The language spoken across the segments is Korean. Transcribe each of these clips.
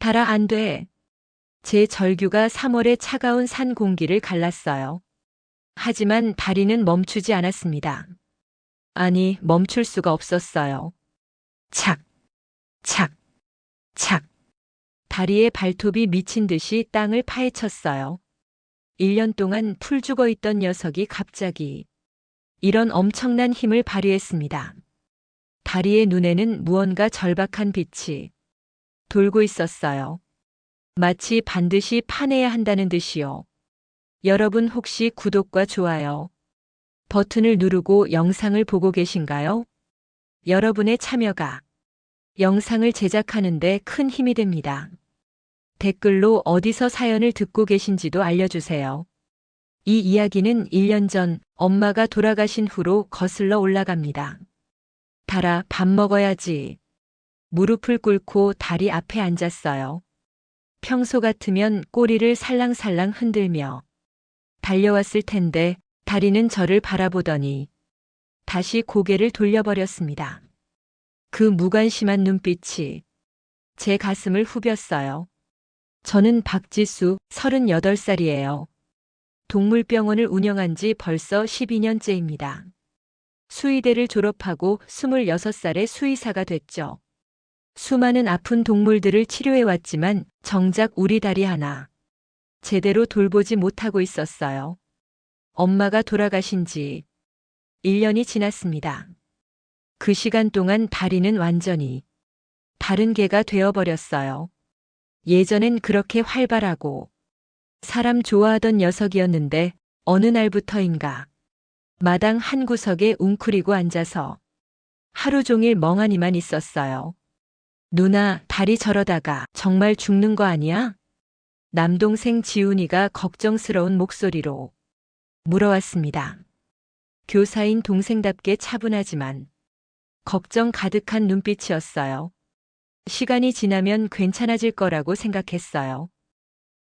달아 안 돼. 제 절규가 3월의 차가운 산 공기를 갈랐어요. 하지만 다리는 멈추지 않았습니다. 아니, 멈출 수가 없었어요. 착, 착, 착. 다리의 발톱이 미친 듯이 땅을 파헤쳤어요. 1년 동안 풀 죽어 있던 녀석이 갑자기 이런 엄청난 힘을 발휘했습니다. 다리의 눈에는 무언가 절박한 빛이 돌고 있었어요. 마치 반드시 파내야 한다는 듯이요. 여러분 혹시 구독과 좋아요 버튼을 누르고 영상을 보고 계신가요? 여러분의 참여가 영상을 제작하는데 큰 힘이 됩니다. 댓글로 어디서 사연을 듣고 계신지도 알려주세요. 이 이야기는 1년 전 엄마가 돌아가신 후로 거슬러 올라갑니다. 달아, 밥 먹어야지. 무릎을 꿇고 다리 앞에 앉았어요. 평소 같으면 꼬리를 살랑살랑 흔들며 달려왔을 텐데 다리는 저를 바라보더니 다시 고개를 돌려버렸습니다. 그 무관심한 눈빛이 제 가슴을 후볐어요. 저는 박지수, 38살이에요. 동물병원을 운영한 지 벌써 12년째입니다. 수의대를 졸업하고 26살에 수의사가 됐죠. 수많은 아픈 동물들을 치료해왔지만 정작 우리 다리 하나 제대로 돌보지 못하고 있었어요. 엄마가 돌아가신 지 1년이 지났습니다. 그 시간 동안 다리는 완전히 다른 개가 되어버렸어요. 예전엔 그렇게 활발하고 사람 좋아하던 녀석이었는데 어느 날부터인가 마당 한 구석에 웅크리고 앉아서 하루 종일 멍하니만 있었어요. 누나, 다리 저러다가 정말 죽는 거 아니야? 남동생 지훈이가 걱정스러운 목소리로 물어왔습니다. 교사인 동생답게 차분하지만 걱정 가득한 눈빛이었어요. 시간이 지나면 괜찮아질 거라고 생각했어요.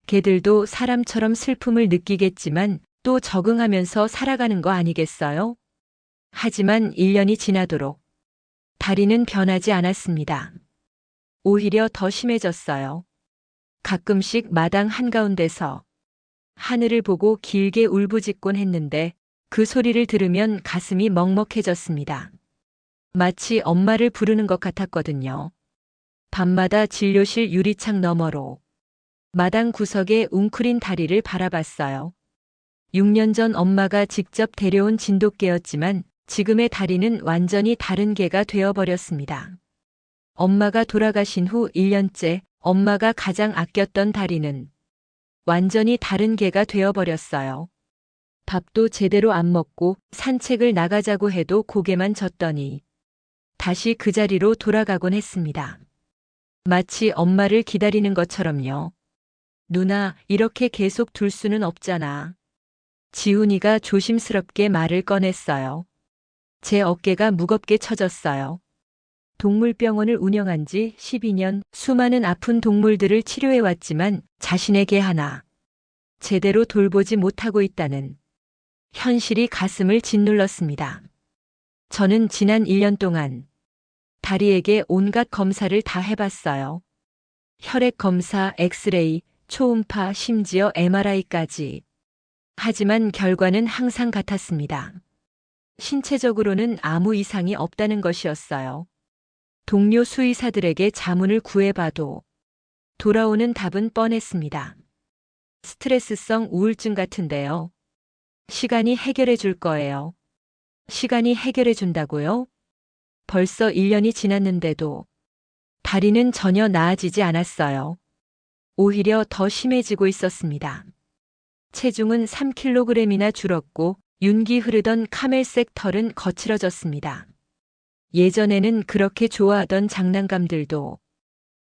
개들도 사람처럼 슬픔을 느끼겠지만 또 적응하면서 살아가는 거 아니겠어요? 하지만 1년이 지나도록 다리는 변하지 않았습니다. 오히려 더 심해졌어요. 가끔씩 마당 한가운데서 하늘을 보고 길게 울부짖곤 했는데 그 소리를 들으면 가슴이 먹먹해졌습니다. 마치 엄마를 부르는 것 같았거든요. 밤마다 진료실 유리창 너머로 마당 구석에 웅크린 다리를 바라봤어요. 6년 전 엄마가 직접 데려온 진돗개였지만 지금의 다리는 완전히 다른 개가 되어버렸습니다. 엄마가 돌아가신 후 1년째 엄마가 가장 아꼈던 다리는 완전히 다른 개가 되어버렸어요. 밥도 제대로 안 먹고 산책을 나가자고 해도 고개만 젓더니 다시 그 자리로 돌아가곤 했습니다. 마치 엄마를 기다리는 것처럼요. 누나, 이렇게 계속 둘 수는 없잖아. 지훈이가 조심스럽게 말을 꺼냈어요. 제 어깨가 무겁게 처졌어요. 동물병원을 운영한 지 12년, 수많은 아픈 동물들을 치료해왔지만 자신의 개 하나 제대로 돌보지 못하고 있다는 현실이 가슴을 짓눌렀습니다. 저는 지난 1년 동안 다리에게 온갖 검사를 다 해봤어요. 혈액 검사, 엑스레이, 초음파, 심지어 MRI까지. 하지만 결과는 항상 같았습니다. 신체적으로는 아무 이상이 없다는 것이었어요. 동료 수의사들에게 자문을 구해봐도 돌아오는 답은 뻔했습니다. 스트레스성 우울증 같은데요. 시간이 해결해 줄 거예요. 시간이 해결해 준다고요? 벌써 1년이 지났는데도 다리는 전혀 나아지지 않았어요. 오히려 더 심해지고 있었습니다. 체중은 3kg이나 줄었고 윤기 흐르던 카멜색 털은 거칠어졌습니다. 예전에는 그렇게 좋아하던 장난감들도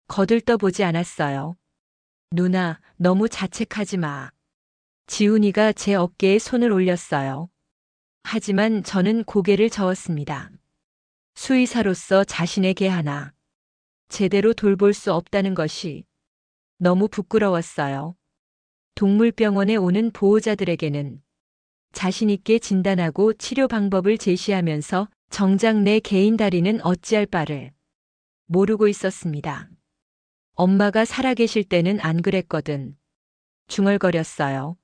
거들떠보지 않았어요. 누나, 너무 자책하지 마. 지훈이가 제 어깨에 손을 올렸어요. 하지만 저는 고개를 저었습니다. 수의사로서 자신의 개 하나 제대로 돌볼 수 없다는 것이 너무 부끄러웠어요. 동물병원에 오는 보호자들에게는 자신 있게 진단하고 치료 방법을 제시하면서 정작 내 개인 다리는 어찌할 바를 모르고 있었습니다. 엄마가 살아계실 때는 안 그랬거든. 중얼거렸어요.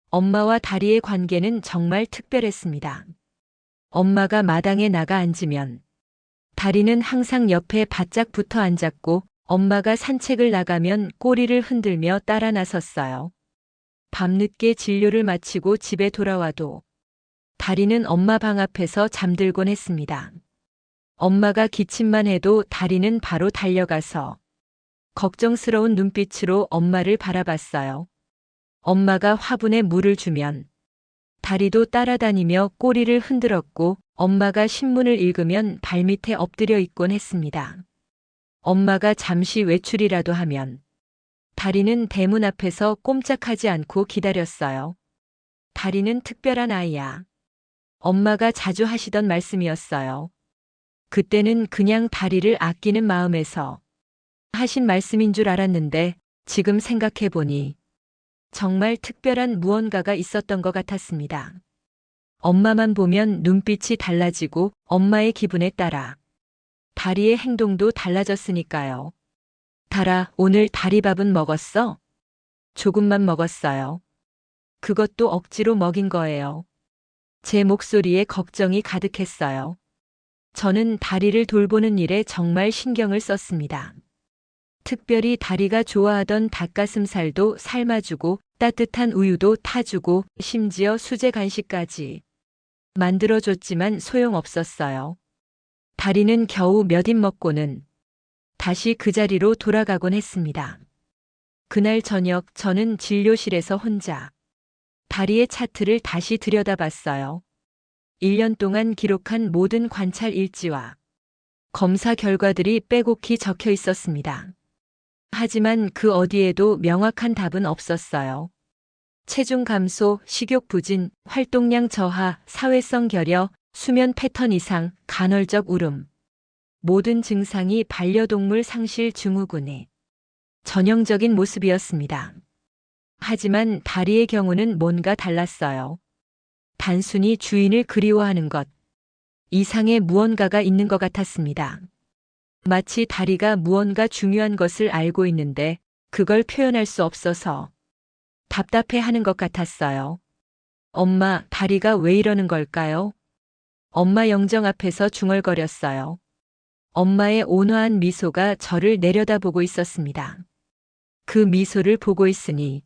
엄마와 다리의 관계는 정말 특별했습니다. 엄마가 마당에 나가 앉으면 다리는 항상 옆에 바짝 붙어 앉았고 엄마가 산책을 나가면 꼬리를 흔들며 따라 나섰어요. 밤늦게 진료를 마치고 집에 돌아와도 다리는 엄마 방 앞에서 잠들곤 했습니다. 엄마가 기침만 해도 다리는 바로 달려가서 걱정스러운 눈빛으로 엄마를 바라봤어요. 엄마가 화분에 물을 주면 다리도 따라다니며 꼬리를 흔들었고 엄마가 신문을 읽으면 발밑에 엎드려 있곤 했습니다. 엄마가 잠시 외출이라도 하면 다리는 대문 앞에서 꼼짝하지 않고 기다렸어요. 다리는 특별한 아이야. 엄마가 자주 하시던 말씀이었어요. 그때는 그냥 다리를 아끼는 마음에서 하신 말씀인 줄 알았는데 지금 생각해보니 정말 특별한 무언가가 있었던 것 같았습니다. 엄마만 보면 눈빛이 달라지고 엄마의 기분에 따라 다리의 행동도 달라졌으니까요. 달아, 오늘 다리밥은 먹었어? 조금만 먹었어요. 그것도 억지로 먹인 거예요. 제 목소리에 걱정이 가득했어요. 저는 다리를 돌보는 일에 정말 신경을 썼습니다. 특별히 다리가 좋아하던 닭가슴살도 삶아주고 따뜻한 우유도 타주고 심지어 수제 간식까지 만들어줬지만 소용없었어요. 다리는 겨우 몇 입 먹고는 다시 그 자리로 돌아가곤 했습니다. 그날 저녁 저는 진료실에서 혼자 다리의 차트를 다시 들여다봤어요. 1년 동안 기록한 모든 관찰 일지와 검사 결과들이 빼곡히 적혀 있었습니다. 하지만 그 어디에도 명확한 답은 없었어요. 체중 감소, 식욕 부진, 활동량 저하, 사회성 결여, 수면 패턴 이상, 간헐적 울음. 모든 증상이 반려동물 상실 증후군의 전형적인 모습이었습니다. 하지만 다리의 경우는 뭔가 달랐어요. 단순히 주인을 그리워하는 것 이상의 무언가가 있는 것 같았습니다. 마치 다리가 무언가 중요한 것을 알고 있는데 그걸 표현할 수 없어서 답답해하는 것 같았어요. 엄마, 다리가 왜 이러는 걸까요? 엄마 영정 앞에서 중얼거렸어요. 엄마의 온화한 미소가 저를 내려다보고 있었습니다. 그 미소를 보고 있으니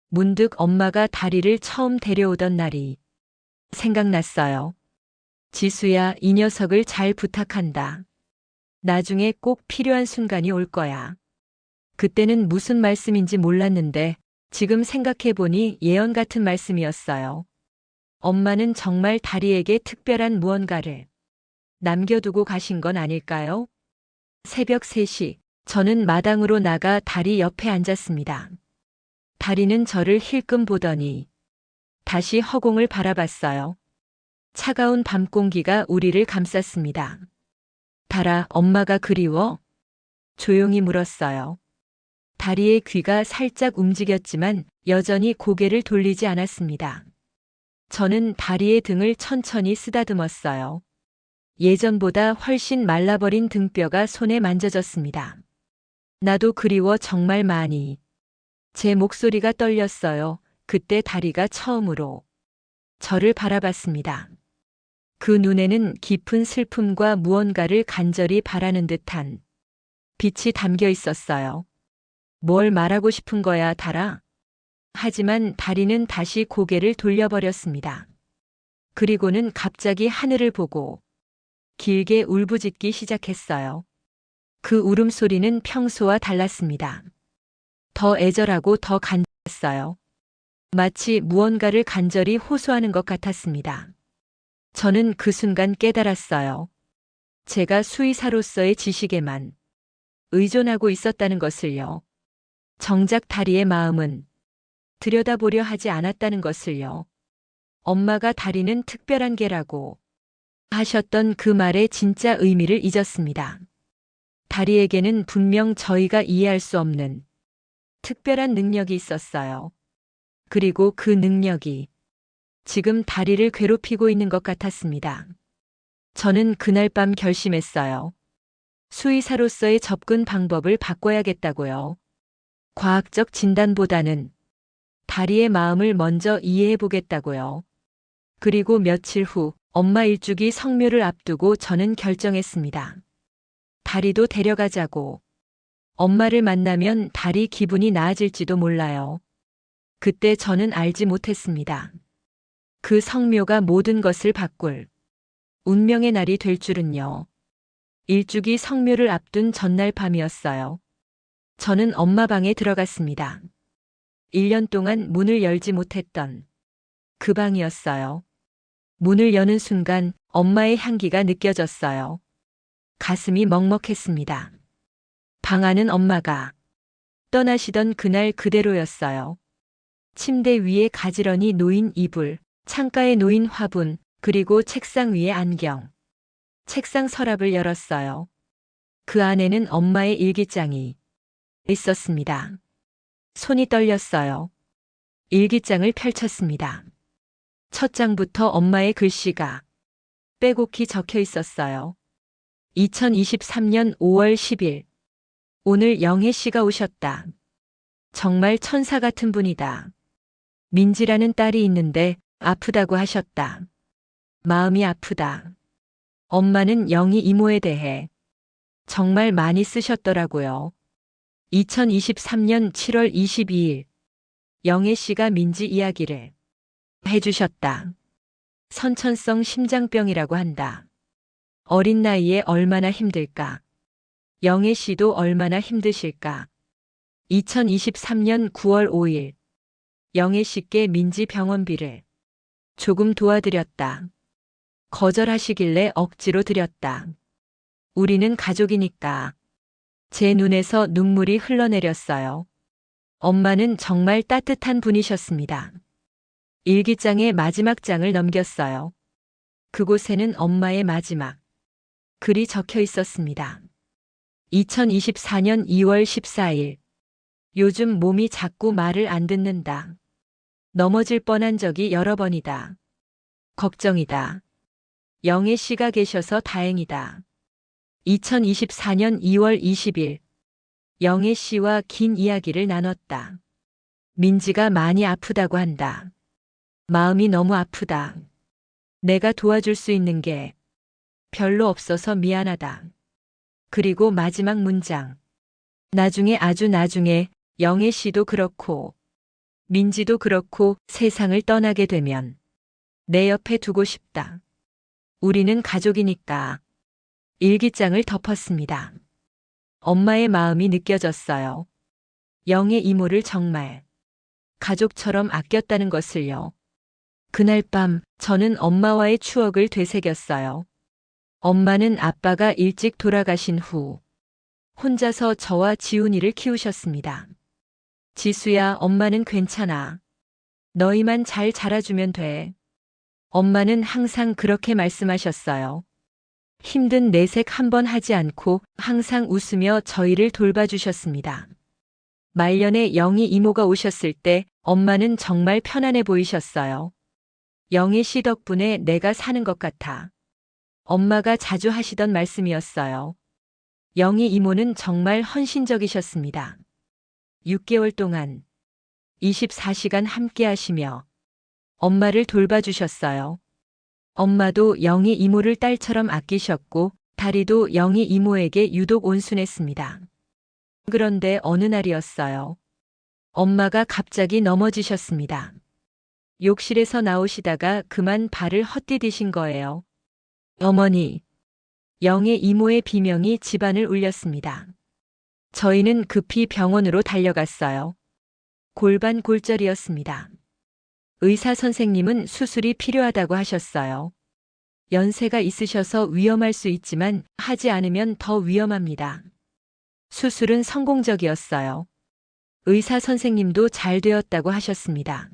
문득 엄마가 다리를 처음 데려오던 날이 생각났어요. 지수야, 이 녀석을 잘 부탁한다. 나중에 꼭 필요한 순간이 올 거야. 그때는 무슨 말씀인지 몰랐는데 지금 생각해보니 예언 같은 말씀이었어요. 엄마는 정말 다리에게 특별한 무언가를 남겨두고 가신 건 아닐까요? 새벽 3시, 저는 마당으로 나가 다리 옆에 앉았습니다. 다리는 저를 힐끔 보더니 다시 허공을 바라봤어요. 차가운 밤 공기가 우리를 감쌌습니다. 달아, 엄마가 그리워? 조용히 물었어요. 다리의 귀가 살짝 움직였지만 여전히 고개를 돌리지 않았습니다. 저는 다리의 등을 천천히 쓰다듬었어요. 예전보다 훨씬 말라버린 등뼈가 손에 만져졌습니다. 나도 그리워 정말 많이. 제 목소리가 떨렸어요. 그때 다리가 처음으로 저를 바라봤습니다. 그 눈에는 깊은 슬픔과 무언가를 간절히 바라는 듯한 빛이 담겨 있었어요. 뭘 말하고 싶은 거야, 달아? 하지만 다리는 다시 고개를 돌려버렸습니다. 그리고는 갑자기 하늘을 보고 길게 울부짖기 시작했어요. 그 울음소리는 평소와 달랐습니다. 더 애절하고 더 간절했어요. 마치 무언가를 간절히 호소하는 것 같았습니다. 저는 그 순간 깨달았어요. 제가 수의사로서의 지식에만 의존하고 있었다는 것을요. 정작 다리의 마음은 들여다보려 하지 않았다는 것을요. 엄마가 다리는 특별한 개라고 하셨던 그 말의 진짜 의미를 잊었습니다. 다리에게는 분명 저희가 이해할 수 없는 특별한 능력이 있었어요. 그리고 그 능력이 지금 다리를 괴롭히고 있는 것 같았습니다. 저는 그날 밤 결심했어요. 수의사로서의 접근 방법을 바꿔야겠다고요. 과학적 진단보다는 다리의 마음을 먼저 이해해 보겠다고요. 그리고 며칠 후 엄마 일주기 성묘를 앞두고 저는 결정했습니다. 다리도 데려가자고. 엄마를 만나면 다리 기분이 나아질지도 몰라요. 그때 저는 알지 못했습니다. 그 성묘가 모든 것을 바꿀 운명의 날이 될 줄은요. 일주기 성묘를 앞둔 전날 밤이었어요. 저는 엄마 방에 들어갔습니다. 1년 동안 문을 열지 못했던 그 방이었어요. 문을 여는 순간 엄마의 향기가 느껴졌어요. 가슴이 먹먹했습니다. 방 안은 엄마가 떠나시던 그날 그대로였어요. 침대 위에 가지런히 놓인 이불, 창가에 놓인 화분, 그리고 책상 위에 안경. 책상 서랍을 열었어요. 그 안에는 엄마의 일기장이 있었습니다. 손이 떨렸어요. 일기장을 펼쳤습니다. 첫 장부터 엄마의 글씨가 빼곡히 적혀 있었어요. 2023년 5월 10일. 오늘 영혜 씨가 오셨다. 정말 천사 같은 분이다. 민지라는 딸이 있는데 아프다고 하셨다. 마음이 아프다. 엄마는 영희 이모에 대해 정말 많이 쓰셨더라고요. 2023년 7월 22일. 영혜 씨가 민지 이야기를 해주셨다. 선천성 심장병이라고 한다. 어린 나이에 얼마나 힘들까. 영혜 씨도 얼마나 힘드실까. 2023년 9월 5일. 영혜 씨께 민지 병원비를 조금 도와드렸다. 거절하시길래 억지로 드렸다. 우리는 가족이니까. 제 눈에서 눈물이 흘러내렸어요. 엄마는 정말 따뜻한 분이셨습니다. 일기장의 마지막 장을 넘겼어요. 그곳에는 엄마의 마지막 글이 적혀 있었습니다. 2024년 2월 14일. 요즘 몸이 자꾸 말을 안 듣는다. 넘어질 뻔한 적이 여러 번이다. 걱정이다. 영혜 씨가 계셔서 다행이다. 2024년 2월 20일. 영혜 씨와 긴 이야기를 나눴다. 민지가 많이 아프다고 한다. 마음이 너무 아프다. 내가 도와줄 수 있는 게 별로 없어서 미안하다. 그리고 마지막 문장. 나중에 아주 나중에 영혜 씨도 그렇고 민지도 그렇고 세상을 떠나게 되면 내 옆에 두고 싶다. 우리는 가족이니까. 일기장을 덮었습니다. 엄마의 마음이 느껴졌어요. 영혜 이모를 정말 가족처럼 아꼈다는 것을요. 그날 밤 저는 엄마와의 추억을 되새겼어요. 엄마는 아빠가 일찍 돌아가신 후 혼자서 저와 지훈이를 키우셨습니다. 지수야, 엄마는 괜찮아. 너희만 잘 자라주면 돼. 엄마는 항상 그렇게 말씀하셨어요. 힘든 내색 한 번 하지 않고 항상 웃으며 저희를 돌봐주셨습니다. 말년에 영희 이모가 오셨을 때 엄마는 정말 편안해 보이셨어요. 영희 씨 덕분에 내가 사는 것 같아. 엄마가 자주 하시던 말씀이었어요. 영희 이모는 정말 헌신적이셨습니다. 6개월 동안 24시간 함께 하시며 엄마를 돌봐주셨어요. 엄마도 영희 이모를 딸처럼 아끼셨고 다리도 영희 이모에게 유독 온순했습니다. 그런데 어느 날이었어요. 엄마가 갑자기 넘어지셨습니다. 욕실에서 나오시다가 그만 발을 헛디디신 거예요. 어머니. 영희 이모의 비명이 집안을 울렸습니다. 저희는 급히 병원으로 달려갔어요. 골반 골절이었습니다. 의사 선생님은 수술이 필요하다고 하셨어요. 연세가 있으셔서 위험할 수 있지만 하지 않으면 더 위험합니다. 수술은 성공적이었어요. 의사 선생님도 잘 되었다고 하셨습니다.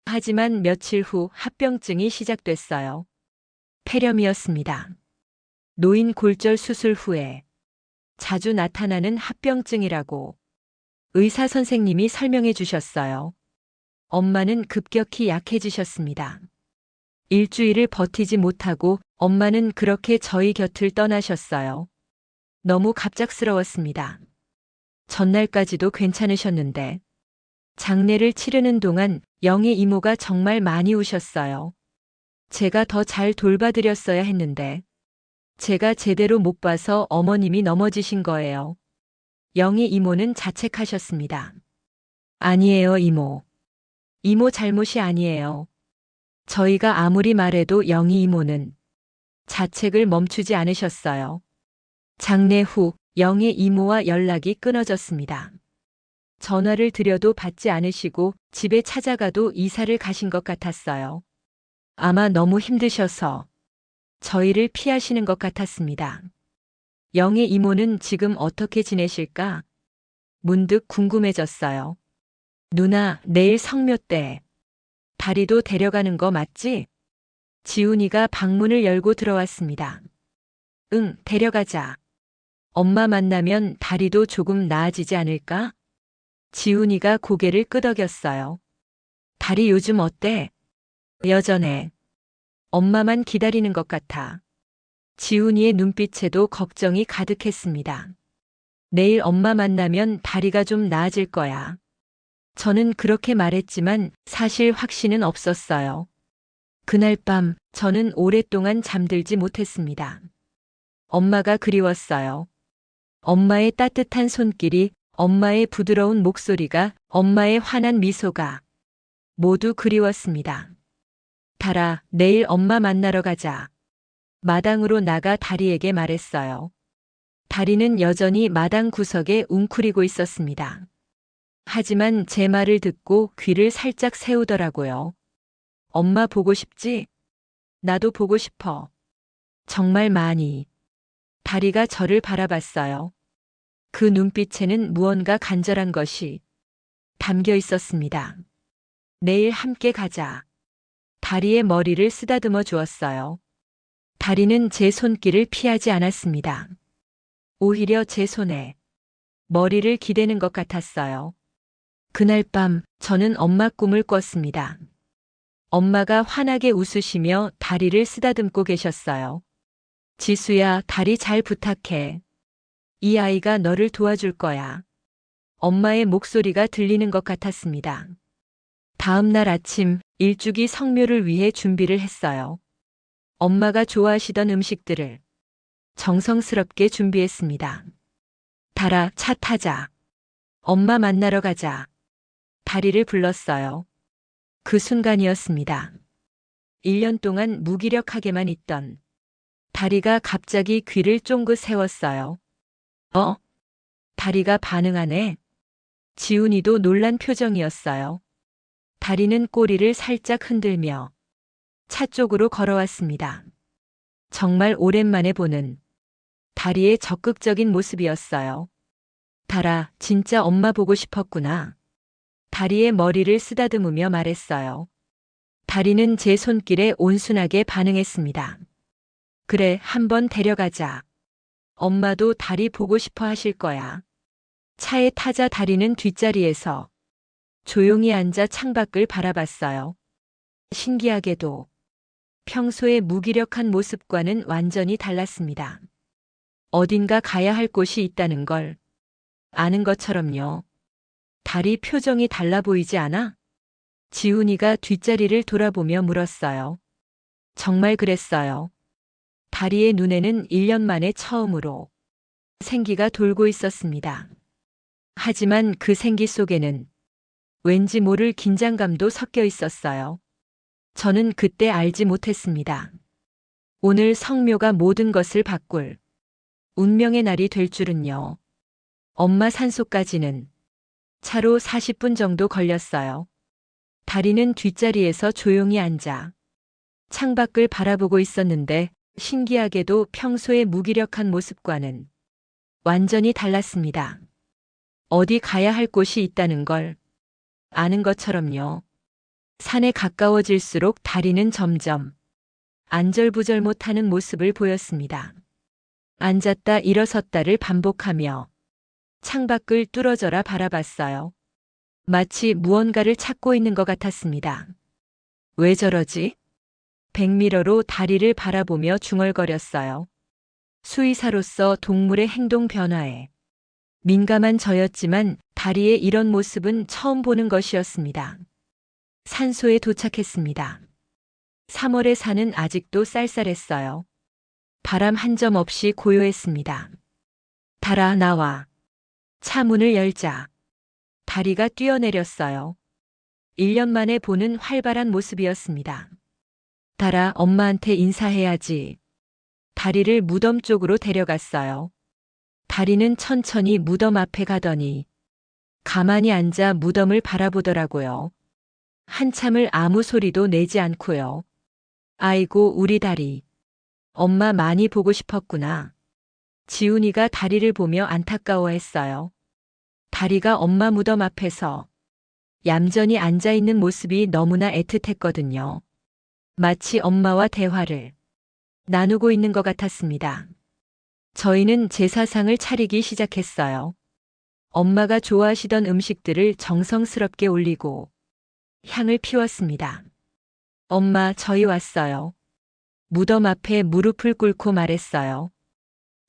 하지만 며칠 후 합병증이 시작됐어요. 폐렴이었습니다. 노인 골절 수술 후에 자주 나타나는 합병증이라고 의사 선생님이 설명해 주셨어요. 엄마는 급격히 약해지셨습니다. 일주일을 버티지 못하고 엄마는 그렇게 저희 곁을 떠나셨어요. 너무 갑작스러웠습니다. 전날까지도 괜찮으셨는데 장례를 치르는 동안 영희 이모가 정말 많이 우셨어요. 제가 더 잘 돌봐드렸어야 했는데 제가 제대로 못 봐서 어머님이 넘어지신 거예요. 영희 이모는 자책하셨습니다. 아니에요, 이모. 이모 잘못이 아니에요. 저희가 아무리 말해도 영희 이모는 자책을 멈추지 않으셨어요. 장례 후 영희 이모와 연락이 끊어졌습니다. 전화를 드려도 받지 않으시고 집에 찾아가도 이사를 가신 것 같았어요. 아마 너무 힘드셔서 저희를 피하시는 것 같았습니다. 영희 이모는 지금 어떻게 지내실까? 문득 궁금해졌어요. 누나, 내일 성묘 때 다리도 데려가는 거 맞지? 지훈이가 방문을 열고 들어왔습니다. 응, 데려가자. 엄마 만나면 다리도 조금 나아지지 않을까? 지훈이가 고개를 끄덕였어요. 다리 요즘 어때? 여전해. 엄마만 기다리는 것 같아. 지훈이의 눈빛에도 걱정이 가득했습니다. 내일 엄마 만나면 다리가 좀 나아질 거야. 저는 그렇게 말했지만 사실 확신은 없었어요. 그날 밤 저는 오랫동안 잠들지 못했습니다. 엄마가 그리웠어요. 엄마의 따뜻한 손길이, 엄마의 부드러운 목소리가, 엄마의 환한 미소가 모두 그리웠습니다. 달아, 내일 엄마 만나러 가자. 마당으로 나가 다리에게 말했어요. 다리는 여전히 마당 구석에 웅크리고 있었습니다. 하지만 제 말을 듣고 귀를 살짝 세우더라고요. 엄마 보고 싶지? 나도 보고 싶어. 정말 많이. 다리가 저를 바라봤어요. 그 눈빛에는 무언가 간절한 것이 담겨 있었습니다. 내일 함께 가자. 다리의 머리를 쓰다듬어 주었어요. 다리는 제 손길을 피하지 않았습니다. 오히려 제 손에 머리를 기대는 것 같았어요. 그날 밤 저는 엄마 꿈을 꿨습니다. 엄마가 환하게 웃으시며 다리를 쓰다듬고 계셨어요. 지수야, 다리 잘 부탁해. 이 아이가 너를 도와줄 거야. 엄마의 목소리가 들리는 것 같았습니다. 다음 날 아침 일주기 성묘를 위해 준비를 했어요. 엄마가 좋아하시던 음식들을 정성스럽게 준비했습니다. 달아, 차 타자. 엄마 만나러 가자. 다리를 불렀어요. 그 순간이었습니다. 1년 동안 무기력하게만 있던 다리가 갑자기 귀를 쫑긋 세웠어요. 다리가 반응하네. 지훈이도 놀란 표정이었어요. 다리는 꼬리를 살짝 흔들며 차 쪽으로 걸어왔습니다. 정말 오랜만에 보는 다리의 적극적인 모습이었어요. 달아, 진짜 엄마 보고 싶었구나. 다리의 머리를 쓰다듬으며 말했어요. 다리는 제 손길에 온순하게 반응했습니다. 그래, 한번 데려가자. 엄마도 다리 보고 싶어 하실 거야. 차에 타자 다리는 뒷자리에서 조용히 앉아 창밖을 바라봤어요. 신기하게도 평소의 무기력한 모습과는 완전히 달랐습니다. 어딘가 가야 할 곳이 있다는 걸 아는 것처럼요. 다리 표정이 달라 보이지 않아? 지훈이가 뒷자리를 돌아보며 물었어요. 정말 그랬어요. 다리의 눈에는 1년 만에 처음으로 생기가 돌고 있었습니다. 하지만 그 생기 속에는 왠지 모를 긴장감도 섞여 있었어요. 저는 그때 알지 못했습니다. 오늘 성묘가 모든 것을 바꿀 운명의 날이 될 줄은요. 엄마 산소까지는 차로 40분 정도 걸렸어요. 다리는 뒷자리에서 조용히 앉아 창밖을 바라보고 있었는데 신기하게도 평소의 무기력한 모습과는 완전히 달랐습니다. 어디 가야 할 곳이 있다는 걸 아는 것처럼요. 산에 가까워질수록 다리는 점점 안절부절 못하는 모습을 보였습니다. 앉았다 일어섰다를 반복하며 창밖을 뚫어져라 바라봤어요. 마치 무언가를 찾고 있는 것 같았습니다. 왜 저러지? 백미러로 다리를 바라보며 중얼거렸어요. 수의사로서 동물의 행동 변화에 민감한 저였지만 다리의 이런 모습은 처음 보는 것이었습니다. 산소에 도착했습니다. 3월의 산은 아직도 쌀쌀했어요. 바람 한 점 없이 고요했습니다. 달아, 나와. 차 문을 열자 다리가 뛰어내렸어요. 1년 만에 보는 활발한 모습이었습니다. 달아, 엄마한테 인사해야지. 다리를 무덤 쪽으로 데려갔어요. 다리는 천천히 무덤 앞에 가더니 가만히 앉아 무덤을 바라보더라고요. 한참을 아무 소리도 내지 않고요. 아이고, 우리 다리. 엄마 많이 보고 싶었구나. 지훈이가 다리를 보며 안타까워했어요. 다리가 엄마 무덤 앞에서 얌전히 앉아있는 모습이 너무나 애틋했거든요. 마치 엄마와 대화를 나누고 있는 것 같았습니다. 저희는 제사상을 차리기 시작했어요. 엄마가 좋아하시던 음식들을 정성스럽게 올리고 향을 피웠습니다. 엄마, 저희 왔어요. 무덤 앞에 무릎을 꿇고 말했어요.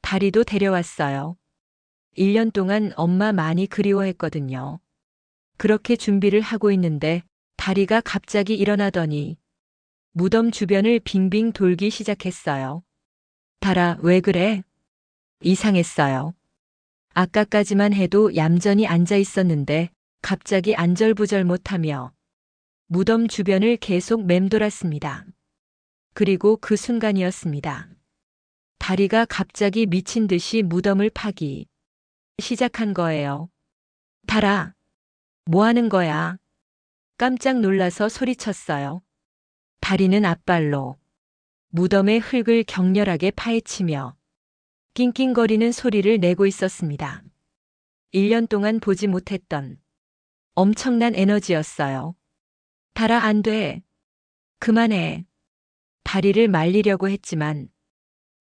다리도 데려왔어요. 1년 동안 엄마 많이 그리워했거든요. 그렇게 준비를 하고 있는데 다리가 갑자기 일어나더니 무덤 주변을 빙빙 돌기 시작했어요. 달아, 왜 그래? 이상했어요. 아까까지만 해도 얌전히 앉아 있었는데 갑자기 안절부절 못하며 무덤 주변을 계속 맴돌았습니다. 그리고 그 순간이었습니다. 다리가 갑자기 미친 듯이 무덤을 파기 시작한 거예요. 달아, 뭐 하는 거야? 깜짝 놀라서 소리쳤어요. 다리는 앞발로 무덤의 흙을 격렬하게 파헤치며 낑낑거리는 소리를 내고 있었습니다. 1년 동안 보지 못했던 엄청난 에너지였어요. 달아, 안 돼. 그만해. 다리를 말리려고 했지만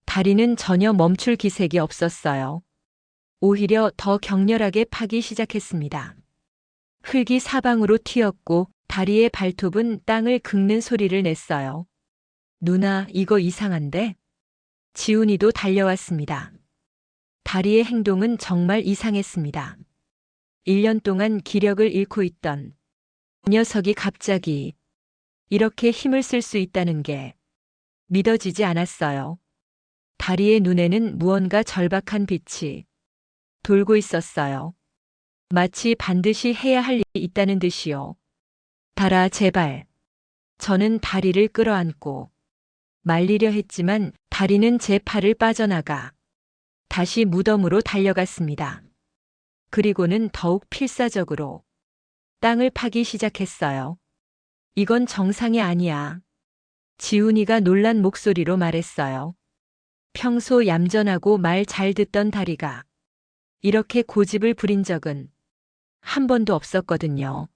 다리는 전혀 멈출 기색이 없었어요. 오히려 더 격렬하게 파기 시작했습니다. 흙이 사방으로 튀었고 다리의 발톱은 땅을 긁는 소리를 냈어요. 누나, 이거 이상한데? 지훈이도 달려왔습니다. 다리의 행동은 정말 이상했습니다. 1년 동안 기력을 잃고 있던 녀석이 갑자기 이렇게 힘을 쓸 수 있다는 게 믿어지지 않았어요. 다리의 눈에는 무언가 절박한 빛이 돌고 있었어요. 마치 반드시 해야 할 일이 있다는 듯이요. 달아, 제발. 저는 다리를 끌어안고 말리려 했지만 다리는 제 팔을 빠져나가 다시 무덤으로 달려갔습니다. 그리고는 더욱 필사적으로 땅을 파기 시작했어요. 이건 정상이 아니야. 지훈이가 놀란 목소리로 말했어요. 평소 얌전하고 말 잘 듣던 다리가 이렇게 고집을 부린 적은 한 번도 없었거든요.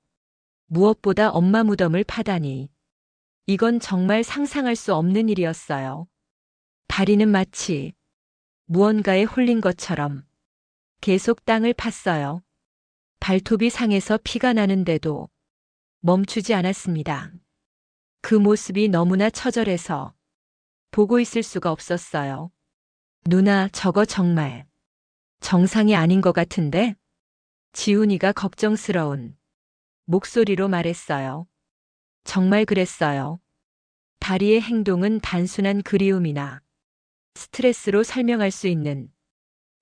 무엇보다 엄마 무덤을 파다니. 이건 정말 상상할 수 없는 일이었어요. 다리는 마치 무언가에 홀린 것처럼 계속 땅을 팠어요. 발톱이 상해서 피가 나는데도 멈추지 않았습니다. 그 모습이 너무나 처절해서 보고 있을 수가 없었어요. 누나, 저거 정말 정상이 아닌 것 같은데? 지훈이가 걱정스러운 목소리로 말했어요. 정말 그랬어요. 다리의 행동은 단순한 그리움이나 스트레스로 설명할 수 있는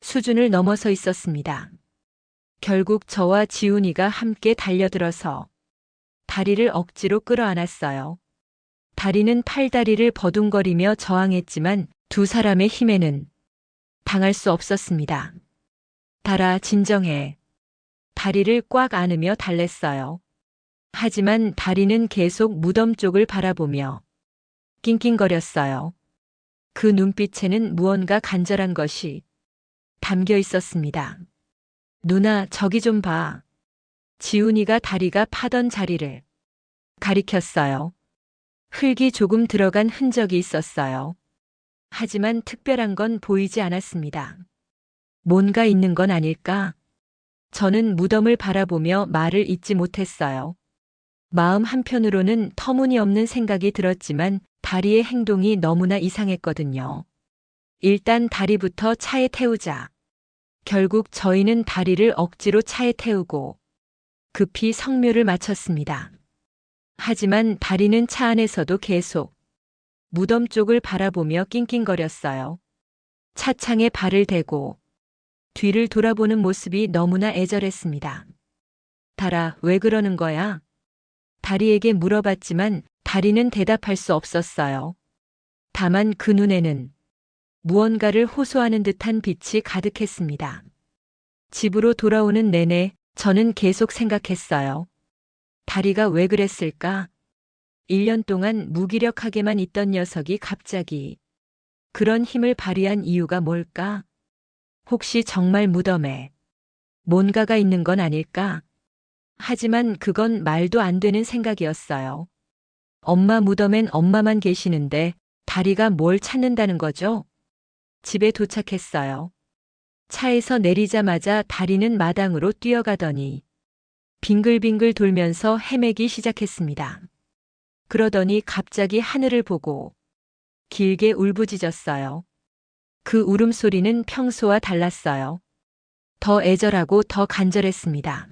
수준을 넘어서 있었습니다. 결국 저와 지훈이가 함께 달려들어서 다리를 억지로 끌어안았어요. 다리는 팔다리를 버둥거리며 저항했지만 두 사람의 힘에는 당할 수 없었습니다. 달아, 진정해. 다리를 꽉 안으며 달랬어요. 하지만 다리는 계속 무덤 쪽을 바라보며 낑낑거렸어요. 그 눈빛에는 무언가 간절한 것이 담겨 있었습니다. 누나, 저기 좀 봐. 지훈이가 다리가 파던 자리를 가리켰어요. 흙이 조금 들어간 흔적이 있었어요. 하지만 특별한 건 보이지 않았습니다. 뭔가 있는 건 아닐까? 저는 무덤을 바라보며 말을 잇지 못했어요. 마음 한편으로는 터무니없는 생각이 들었지만 다리의 행동이 너무나 이상했거든요. 일단 다리부터 차에 태우자. 결국 저희는 다리를 억지로 차에 태우고 급히 성묘를 마쳤습니다. 하지만 다리는 차 안에서도 계속 무덤 쪽을 바라보며 낑낑거렸어요. 차창에 발을 대고 뒤를 돌아보는 모습이 너무나 애절했습니다. 달아, 왜 그러는 거야? 다리에게 물어봤지만 다리는 대답할 수 없었어요. 다만 그 눈에는 무언가를 호소하는 듯한 빛이 가득했습니다. 집으로 돌아오는 내내 저는 계속 생각했어요. 다리가 왜 그랬을까? 1년 동안 무기력하게만 있던 녀석이 갑자기 그런 힘을 발휘한 이유가 뭘까? 혹시 정말 무덤에 뭔가가 있는 건 아닐까? 하지만 그건 말도 안 되는 생각이었어요. 엄마 무덤엔 엄마만 계시는데 다리가 뭘 찾는다는 거죠? 집에 도착했어요. 차에서 내리자마자 다리는 마당으로 뛰어가더니 빙글빙글 돌면서 헤매기 시작했습니다. 그러더니 갑자기 하늘을 보고 길게 울부짖었어요. 그 울음소리는 평소와 달랐어요. 더 애절하고 더 간절했습니다.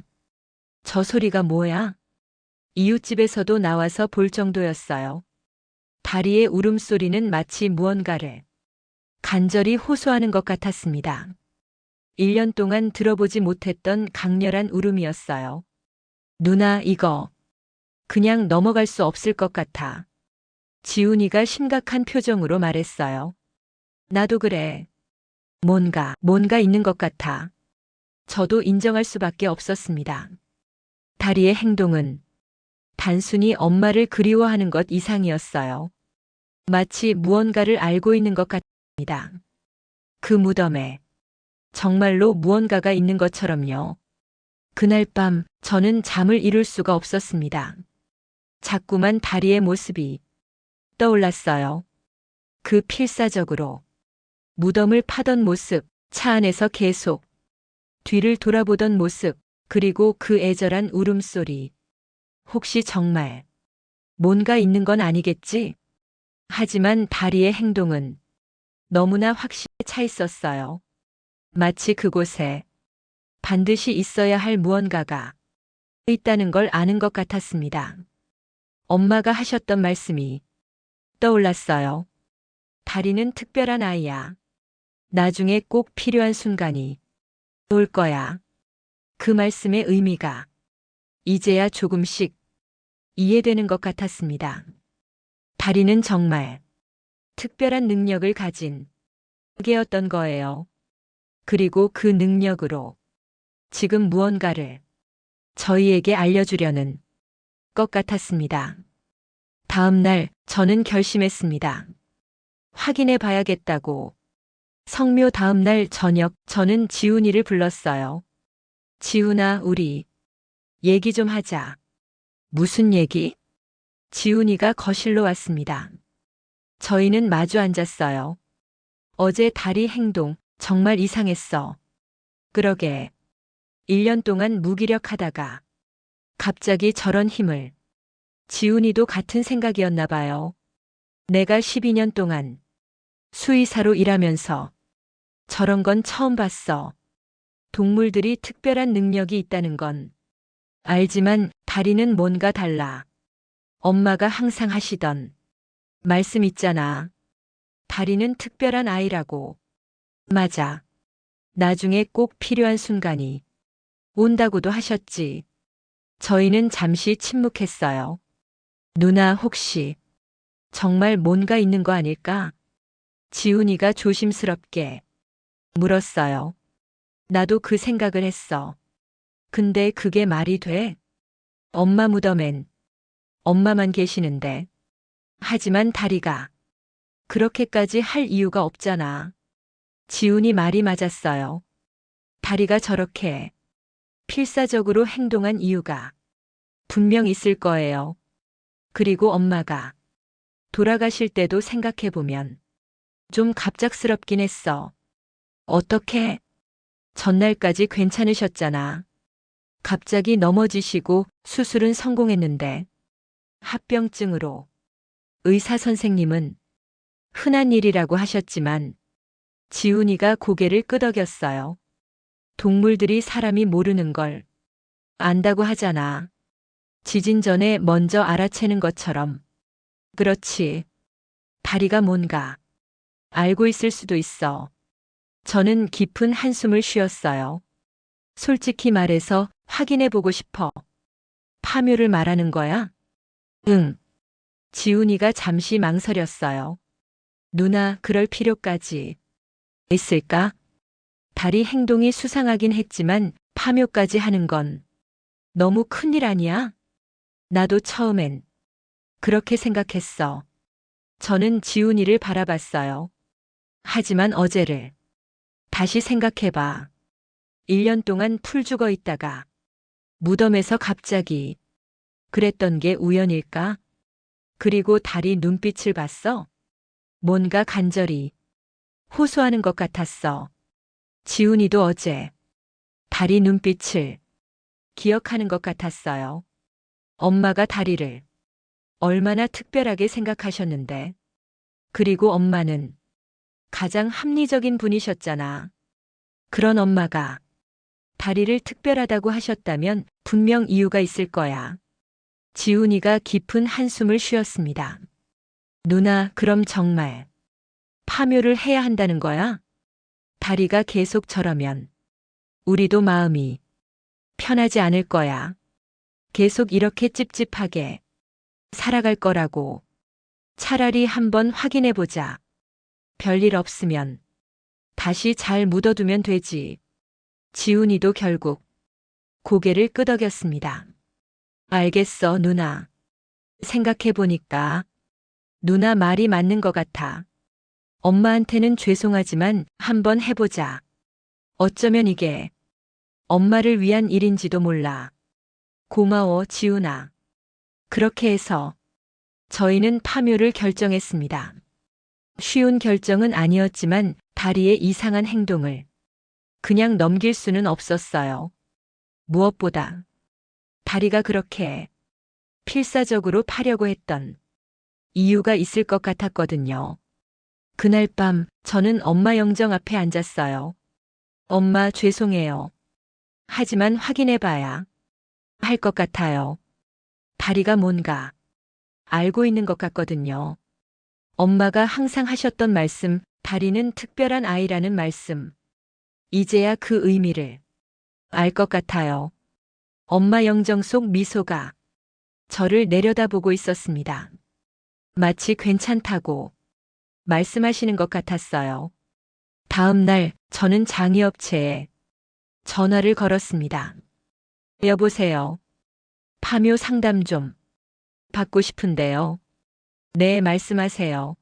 저 소리가 뭐야? 이웃집에서도 나와서 볼 정도였어요. 다리의 울음소리는 마치 무언가를 간절히 호소하는 것 같았습니다. 1년 동안 들어보지 못했던 강렬한 울음이었어요. 누나, 이거 그냥 넘어갈 수 없을 것 같아. 지훈이가 심각한 표정으로 말했어요. 나도 그래. 뭔가 있는 것 같아. 저도 인정할 수밖에 없었습니다. 다리의 행동은 단순히 엄마를 그리워하는 것 이상이었어요. 마치 무언가를 알고 있는 것 같습니다. 그 무덤에 정말로 무언가가 있는 것처럼요. 그날 밤 저는 잠을 이룰 수가 없었습니다. 자꾸만 다리의 모습이 떠올랐어요. 그 필사적으로 무덤을 파던 모습, 차 안에서 계속 뒤를 돌아보던 모습, 그리고 그 애절한 울음소리. 혹시 정말 뭔가 있는 건 아니겠지? 하지만 다리의 행동은 너무나 확실히 차 있었어요. 마치 그곳에 반드시 있어야 할 무언가가 있다는 걸 아는 것 같았습니다. 엄마가 하셨던 말씀이 떠올랐어요. 다리는 특별한 아이야. 나중에 꼭 필요한 순간이 올 거야. 그 말씀의 의미가 이제야 조금씩 이해되는 것 같았습니다. 다리는 정말 특별한 능력을 가진 개였던 거예요. 그리고 그 능력으로 지금 무언가를 저희에게 알려주려는 것 같았습니다. 다음 날 저는 결심했습니다. 확인해 봐야겠다고. 성묘 다음 날 저녁 저는 지훈이를 불렀어요. 지훈아, 우리 얘기 좀 하자. 무슨 얘기? 지훈이가 거실로 왔습니다. 저희는 마주 앉았어요. 어제 다리 행동 정말 이상했어. 그러게. 1년 동안 무기력하다가 갑자기 저런 힘을. 지훈이도 같은 생각이었나 봐요. 내가 12년 동안 수의사로 일하면서 저런 건 처음 봤어. 동물들이 특별한 능력이 있다는 건 알지만 다리는 뭔가 달라. 엄마가 항상 하시던 말씀 있잖아. 다리는 특별한 아이라고. 맞아. 나중에 꼭 필요한 순간이 온다고도 하셨지. 저희는 잠시 침묵했어요. 누나, 혹시 정말 뭔가 있는 거 아닐까? 지훈이가 조심스럽게 물었어요. 나도 그 생각을 했어. 근데 그게 말이 돼? 엄마 무덤엔 엄마만 계시는데. 하지만 다리가 그렇게까지 할 이유가 없잖아. 지훈이 말이 맞았어요. 다리가 저렇게 필사적으로 행동한 이유가 분명 있을 거예요. 그리고 엄마가 돌아가실 때도 생각해보면 좀 갑작스럽긴 했어. 어떻게? 전날까지 괜찮으셨잖아. 갑자기 넘어지시고 수술은 성공했는데 합병증으로 의사 선생님은 흔한 일이라고 하셨지만 지훈이가 고개를 끄덕였어요. 동물들이 사람이 모르는 걸 안다고 하잖아. 지진 전에 먼저 알아채는 것처럼. 그렇지. 다리가 뭔가 알고 있을 수도 있어. 저는 깊은 한숨을 쉬었어요. 솔직히 말해서 확인해 보고 싶어. 파묘를 말하는 거야? 응. 지훈이가 잠시 망설였어요. 누나, 그럴 필요까지 있을까? 다리 행동이 수상하긴 했지만 파묘까지 하는 건 너무 큰일 아니야? 나도 처음엔 그렇게 생각했어. 저는 지훈이를 바라봤어요. 하지만 어제를 다시 생각해봐. 1년 동안 풀 죽어 있다가 무덤에서 갑자기 그랬던 게 우연일까? 그리고 달이 눈빛을 봤어. 뭔가 간절히 호소하는 것 같았어. 지훈이도 어제 달이 눈빛을 기억하는 것 같았어요. 엄마가 다리를 얼마나 특별하게 생각하셨는데. 그리고 엄마는 가장 합리적인 분이셨잖아. 그런 엄마가 다리를 특별하다고 하셨다면 분명 이유가 있을 거야. 지훈이가 깊은 한숨을 쉬었습니다. 누나, 그럼 정말 파묘를 해야 한다는 거야? 다리가 계속 저러면 우리도 마음이 편하지 않을 거야. 계속 이렇게 찝찝하게 살아갈 거라고. 차라리 한번 확인해 보자. 별일 없으면 다시 잘 묻어두면 되지. 지훈이도 결국 고개를 끄덕였습니다. 알겠어, 누나. 생각해 보니까 누나 말이 맞는 것 같아. 엄마한테는 죄송하지만 한번 해보자. 어쩌면 이게 엄마를 위한 일인지도 몰라. 고마워, 지훈아. 그렇게 해서 저희는 파묘를 결정했습니다. 쉬운 결정은 아니었지만 다리의 이상한 행동을 그냥 넘길 수는 없었어요. 무엇보다 다리가 그렇게 필사적으로 파려고 했던 이유가 있을 것 같았거든요. 그날 밤 저는 엄마 영정 앞에 앉았어요. 엄마, 죄송해요. 하지만 확인해봐야 할 것 같아요. 다리가 뭔가 알고 있는 것 같거든요. 엄마가 항상 하셨던 말씀, 다리는 특별한 아이라는 말씀. 이제야 그 의미를 알 것 같아요. 엄마 영정 속 미소가 저를 내려다보고 있었습니다. 마치 괜찮다고 말씀하시는 것 같았어요. 다음 날 저는 장의업체에 전화를 걸었습니다. 여보세요. 파묘 상담 좀 받고 싶은데요. 네, 말씀하세요.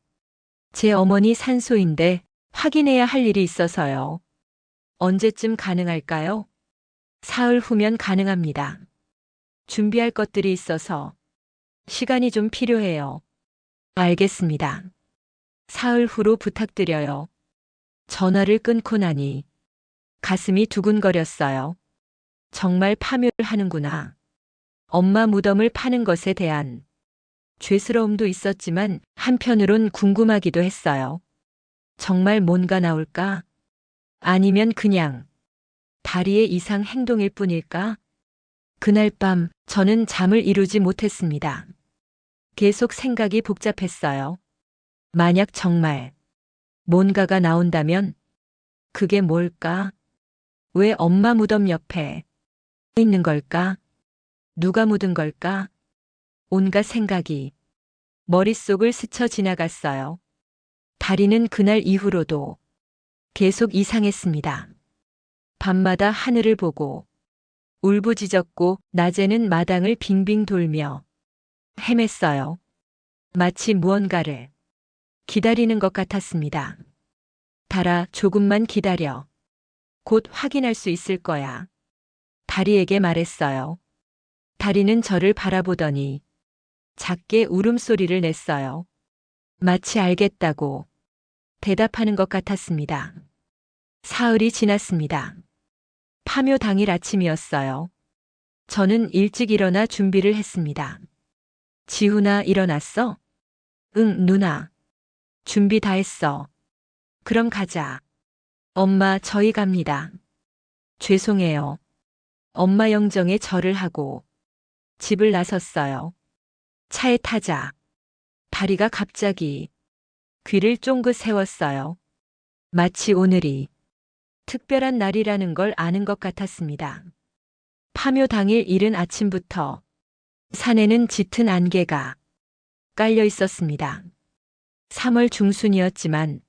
제 어머니 산소인데 확인해야 할 일이 있어서요. 언제쯤 가능할까요? 사흘 후면 가능합니다. 준비할 것들이 있어서 시간이 좀 필요해요. 알겠습니다. 사흘 후로 부탁드려요. 전화를 끊고 나니 가슴이 두근거렸어요. 정말 파묘를 하는구나. 엄마 무덤을 파는 것에 대한 죄스러움도 있었지만 한편으론 궁금하기도 했어요. 정말 뭔가 나올까? 아니면 그냥 다리의 이상 행동일 뿐일까? 그날 밤 저는 잠을 이루지 못했습니다. 계속 생각이 복잡했어요. 만약 정말 뭔가가 나온다면 그게 뭘까? 왜 엄마 무덤 옆에 있는 걸까? 누가 묻은 걸까? 온갖 생각이 머릿속을 스쳐 지나갔어요. 다리는 그날 이후로도 계속 이상했습니다. 밤마다 하늘을 보고 울부짖었고 낮에는 마당을 빙빙 돌며 헤맸어요. 마치 무언가를 기다리는 것 같았습니다. 달아, 조금만 기다려. 곧 확인할 수 있을 거야. 다리에게 말했어요. 다리는 저를 바라보더니 작게 울음소리를 냈어요. 마치 알겠다고 대답하는 것 같았습니다. 사흘이 지났습니다. 파묘 당일 아침이었어요. 저는 일찍 일어나 준비를 했습니다. 지훈아, 일어났어? 응, 누나. 준비 다 했어. 그럼 가자. 엄마, 저희 갑니다. 죄송해요. 엄마 영정에 절을 하고 집을 나섰어요. 차에 타자 다리가 갑자기 귀를 쫑긋 세웠어요. 마치 오늘이 특별한 날이라는 걸 아는 것 같았습니다. 파묘 당일 이른 아침부터 산에는 짙은 안개가 깔려 있었습니다. 3월 중순이었지만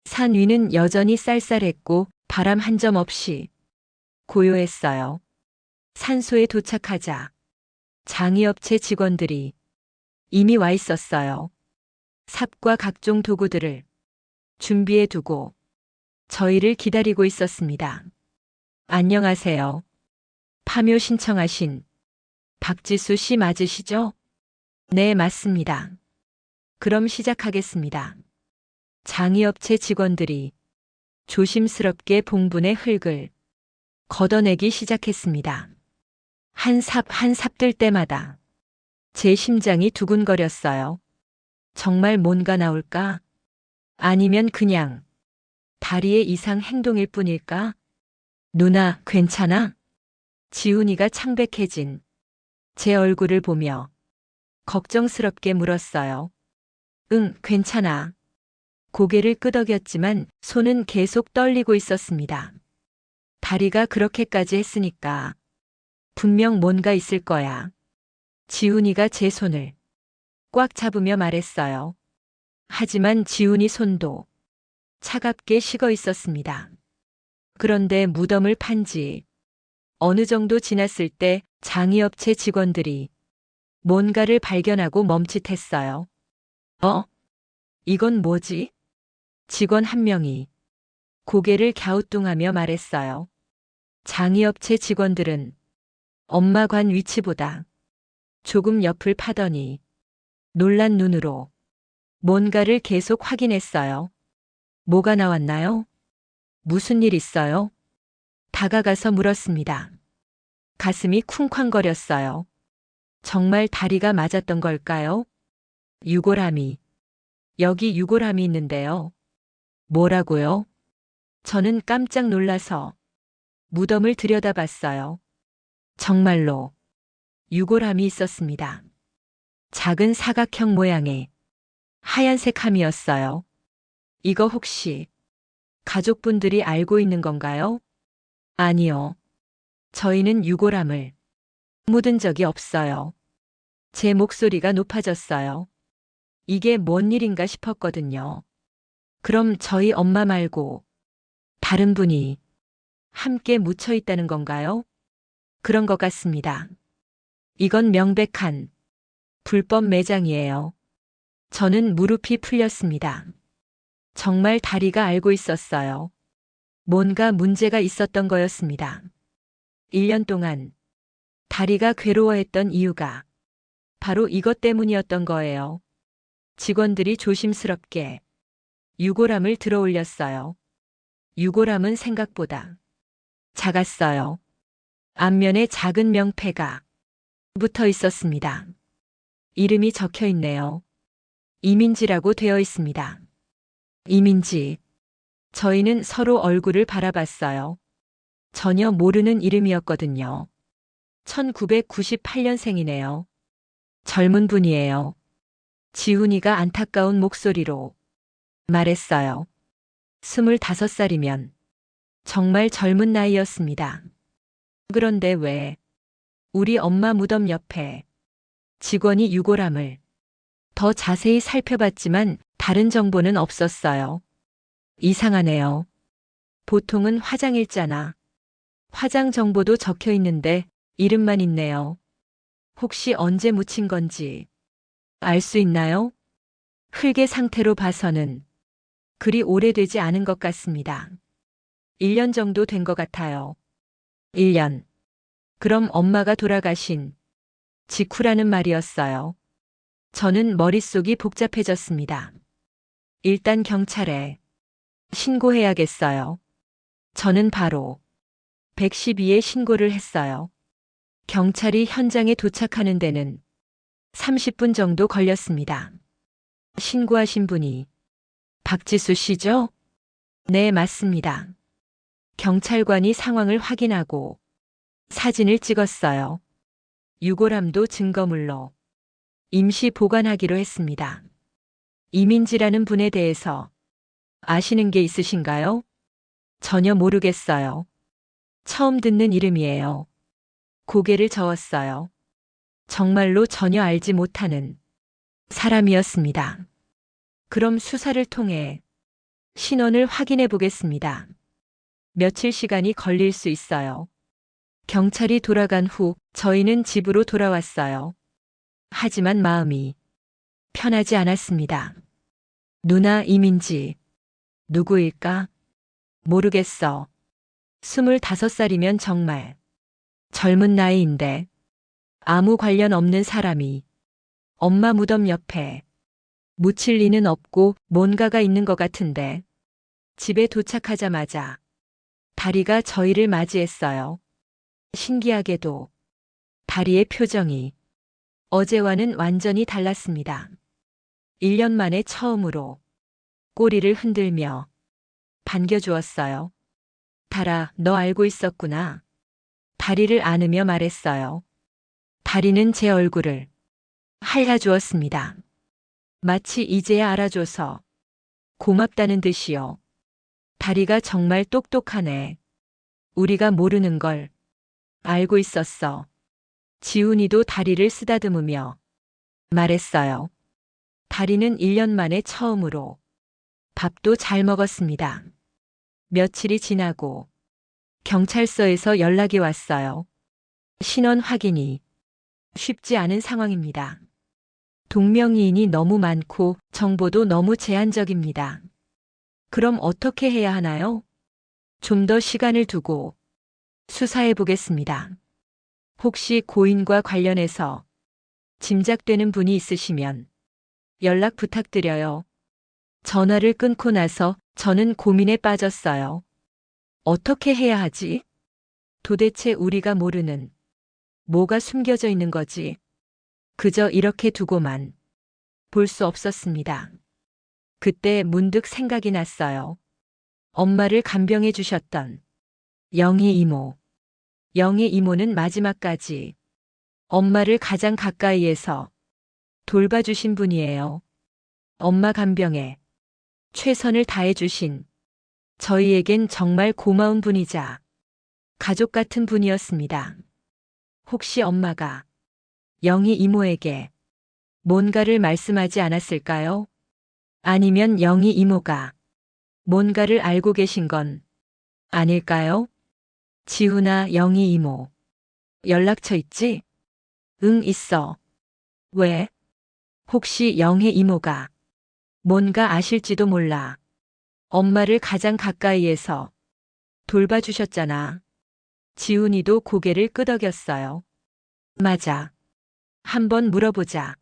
산 위는 여전히 쌀쌀했고 바람 한 점 없이 고요했어요. 산소에 도착하자 장의업체 직원들이 이미 와 있었어요. 삽과 각종 도구들을 준비해 두고 저희를 기다리고 있었습니다. 안녕하세요. 파묘 신청하신 박지수 씨 맞으시죠? 네, 맞습니다. 그럼 시작하겠습니다. 장의업체 직원들이 조심스럽게 봉분의 흙을 걷어내기 시작했습니다. 한 삽 한 삽 뜰 때마다 제 심장이 두근거렸어요. 정말 뭔가 나올까? 아니면 그냥 다리의 이상 행동일 뿐일까? 누나, 괜찮아? 지훈이가 창백해진 제 얼굴을 보며 걱정스럽게 물었어요. 응, 괜찮아. 고개를 끄덕였지만 손은 계속 떨리고 있었습니다. 다리가 그렇게까지 했으니까 분명 뭔가 있을 거야. 지훈이가 제 손을 꽉 잡으며 말했어요. 하지만 지훈이 손도 차갑게 식어 있었습니다. 그런데 무덤을 판 지 어느 정도 지났을 때 장의업체 직원들이 뭔가를 발견하고 멈칫했어요. 이건 뭐지? 직원 한 명이 고개를 갸우뚱하며 말했어요. 장의업체 직원들은 엄마 관 위치보다 조금 옆을 파더니 놀란 눈으로 뭔가를 계속 확인했어요. 뭐가 나왔나요? 무슨 일 있어요? 다가가서 물었습니다. 가슴이 쿵쾅거렸어요. 정말 다리가 맞았던 걸까요? 유골함이. 여기 유골함이 있는데요. 뭐라고요? 저는 깜짝 놀라서 무덤을 들여다봤어요. 정말로 유골함이 있었습니다. 작은 사각형 모양의 하얀색 함이었어요. 이거 혹시 가족분들이 알고 있는 건가요? 아니요. 저희는 유골함을 묻은 적이 없어요. 제 목소리가 높아졌어요. 이게 뭔 일인가 싶었거든요. 그럼 저희 엄마 말고 다른 분이 함께 묻혀 있다는 건가요? 그런 것 같습니다. 이건 명백한 불법 매장이에요. 저는 무릎이 풀렸습니다. 정말 다리가 알고 있었어요. 뭔가 문제가 있었던 거였습니다. 1년 동안 다리가 괴로워했던 이유가 바로 이것 때문이었던 거예요. 직원들이 조심스럽게 유골함을 들어 올렸어요. 유골함은 생각보다 작았어요. 앞면에 작은 명패가 붙어 있었습니다. 이름이 적혀 있네요. 이민지라고 되어 있습니다. 이민지. 저희는 서로 얼굴을 바라봤어요. 전혀 모르는 이름이었거든요. 1998년생이네요. 젊은 분이에요. 지훈이가 안타까운 목소리로 말했어요. 25살이면 정말 젊은 나이였습니다. 그런데 왜 우리 엄마 무덤 옆에 직원이 유골함을 더 자세히 살펴봤지만 다른 정보는 없었어요. 이상하네요. 보통은 화장일자나 화장 정보도 적혀 있는데 이름만 있네요. 혹시 언제 묻힌 건지 알 수 있나요? 흙의 상태로 봐서는 그리 오래되지 않은 것 같습니다. 1년 정도 된 것 같아요. 1년. 그럼 엄마가 돌아가신 직후라는 말이었어요. 저는 머릿속이 복잡해졌습니다. 일단 경찰에 신고해야겠어요. 저는 바로 112에 신고를 했어요. 경찰이 현장에 도착하는 데는 30분 정도 걸렸습니다. 신고하신 분이 박지수 씨죠? 네, 맞습니다. 경찰관이 상황을 확인하고 사진을 찍었어요. 유골함도 증거물로 임시 보관하기로 했습니다. 이민지라는 분에 대해서 아시는 게 있으신가요? 전혀 모르겠어요. 처음 듣는 이름이에요. 고개를 저었어요. 정말로 전혀 알지 못하는 사람이었습니다. 그럼 수사를 통해 신원을 확인해 보겠습니다. 며칠 시간이 걸릴 수 있어요. 경찰이 돌아간 후 저희는 집으로 돌아왔어요. 하지만 마음이 편하지 않았습니다. 누나 이민지. 누구일까? 모르겠어. 25살이면 정말 젊은 나이인데 아무 관련 없는 사람이 엄마 무덤 옆에 묻힐 리는 없고 뭔가가 있는 것 같은데 집에 도착하자마자 다리가 저희를 맞이했어요. 신기하게도 다리의 표정이 어제와는 완전히 달랐습니다. 1년 만에 처음으로 꼬리를 흔들며 반겨주었어요. 달아, 너 알고 있었구나. 다리를 안으며 말했어요. 다리는 제 얼굴을 할라주었습니다. 마치 이제야 알아줘서 고맙다는 듯이요. 다리가 정말 똑똑하네. 우리가 모르는 걸 알고 있었어. 지훈이도 다리를 쓰다듬으며 말했어요. 다리는 1년 만에 처음으로 밥도 잘 먹었습니다. 며칠이 지나고 경찰서에서 연락이 왔어요. 신원 확인이 쉽지 않은 상황입니다. 동명이인이 너무 많고 정보도 너무 제한적입니다. 그럼 어떻게 해야 하나요? 좀 더 시간을 두고 수사해 보겠습니다. 혹시 고인과 관련해서 짐작되는 분이 있으시면 연락 부탁드려요. 전화를 끊고 나서 저는 고민에 빠졌어요. 어떻게 해야 하지? 도대체 우리가 모르는 뭐가 숨겨져 있는 거지? 그저 이렇게 두고만 볼 수 없었습니다. 그때 문득 생각이 났어요. 엄마를 간병해 주셨던 영희 이모. 영희 이모는 마지막까지 엄마를 가장 가까이에서 돌봐주신 분이에요. 엄마 간병에 최선을 다해주신 저희에겐 정말 고마운 분이자 가족 같은 분이었습니다. 혹시 엄마가 영희 이모에게 뭔가를 말씀하지 않았을까요? 아니면 영희 이모가 뭔가를 알고 계신 건 아닐까요? 지훈아, 영희 이모. 연락처 있지? 응, 있어. 왜? 혹시 영희 이모가 뭔가 아실지도 몰라. 엄마를 가장 가까이에서 돌봐주셨잖아. 지훈이도 고개를 끄덕였어요. 맞아. 한번 물어보자.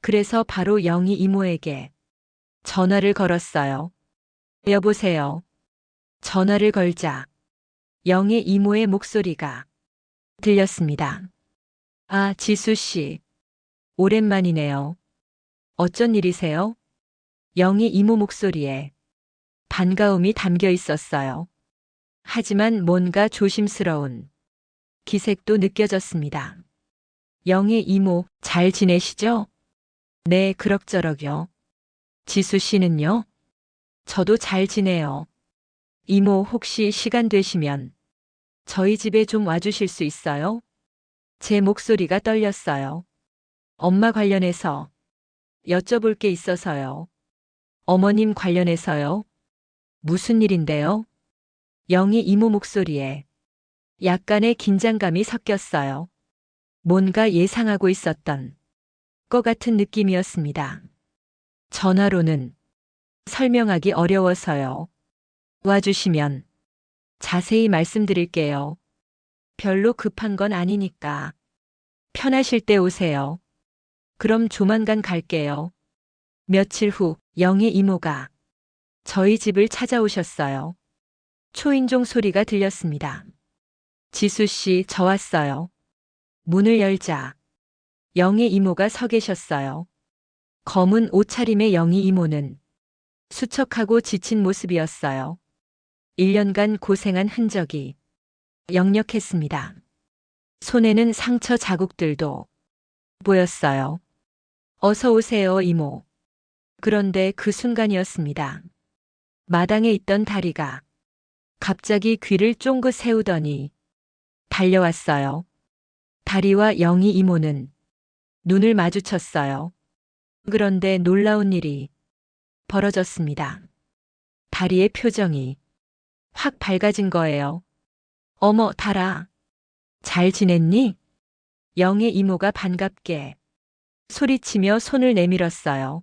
그래서 바로 영희 이모에게 전화를 걸었어요. 여보세요. 전화를 걸자 영희 이모의 목소리가 들렸습니다. 아, 지수 씨. 오랜만이네요. 어쩐 일이세요? 영희 이모 목소리에 반가움이 담겨 있었어요. 하지만 뭔가 조심스러운 기색도 느껴졌습니다. 영희 이모, 잘 지내시죠? 네, 그럭저럭요. 지수 씨는요? 저도 잘 지내요. 이모, 혹시 시간 되시면 저희 집에 좀 와주실 수 있어요? 제 목소리가 떨렸어요. 엄마 관련해서 여쭤볼 게 있어서요. 어머님 관련해서요? 무슨 일인데요? 영희 이모 목소리에 약간의 긴장감이 섞였어요. 뭔가 예상하고 있었던 것 같은 느낌이었습니다. 전화로는 설명하기 어려워서요. 와주시면 자세히 말씀드릴게요. 별로 급한 건 아니니까 편하실 때 오세요. 그럼 조만간 갈게요. 며칠 후 영희 이모가 저희 집을 찾아오셨어요. 초인종 소리가 들렸습니다. 지수 씨, 저 왔어요. 문을 열자 영희 이모가 서 계셨어요. 검은 옷차림의 영희 이모는 수척하고 지친 모습이었어요. 1년간 고생한 흔적이 역력했습니다. 손에는 상처 자국들도 보였어요. 어서 오세요, 이모. 그런데 그 순간이었습니다. 마당에 있던 다리가 갑자기 귀를 쫑긋 세우더니 달려왔어요. 다리와 영희 이모는 눈을 마주쳤어요. 그런데 놀라운 일이 벌어졌습니다. 다리의 표정이 확 밝아진 거예요. 어머, 달아. 잘 지냈니? 영희 이모가 반갑게 소리치며 손을 내밀었어요.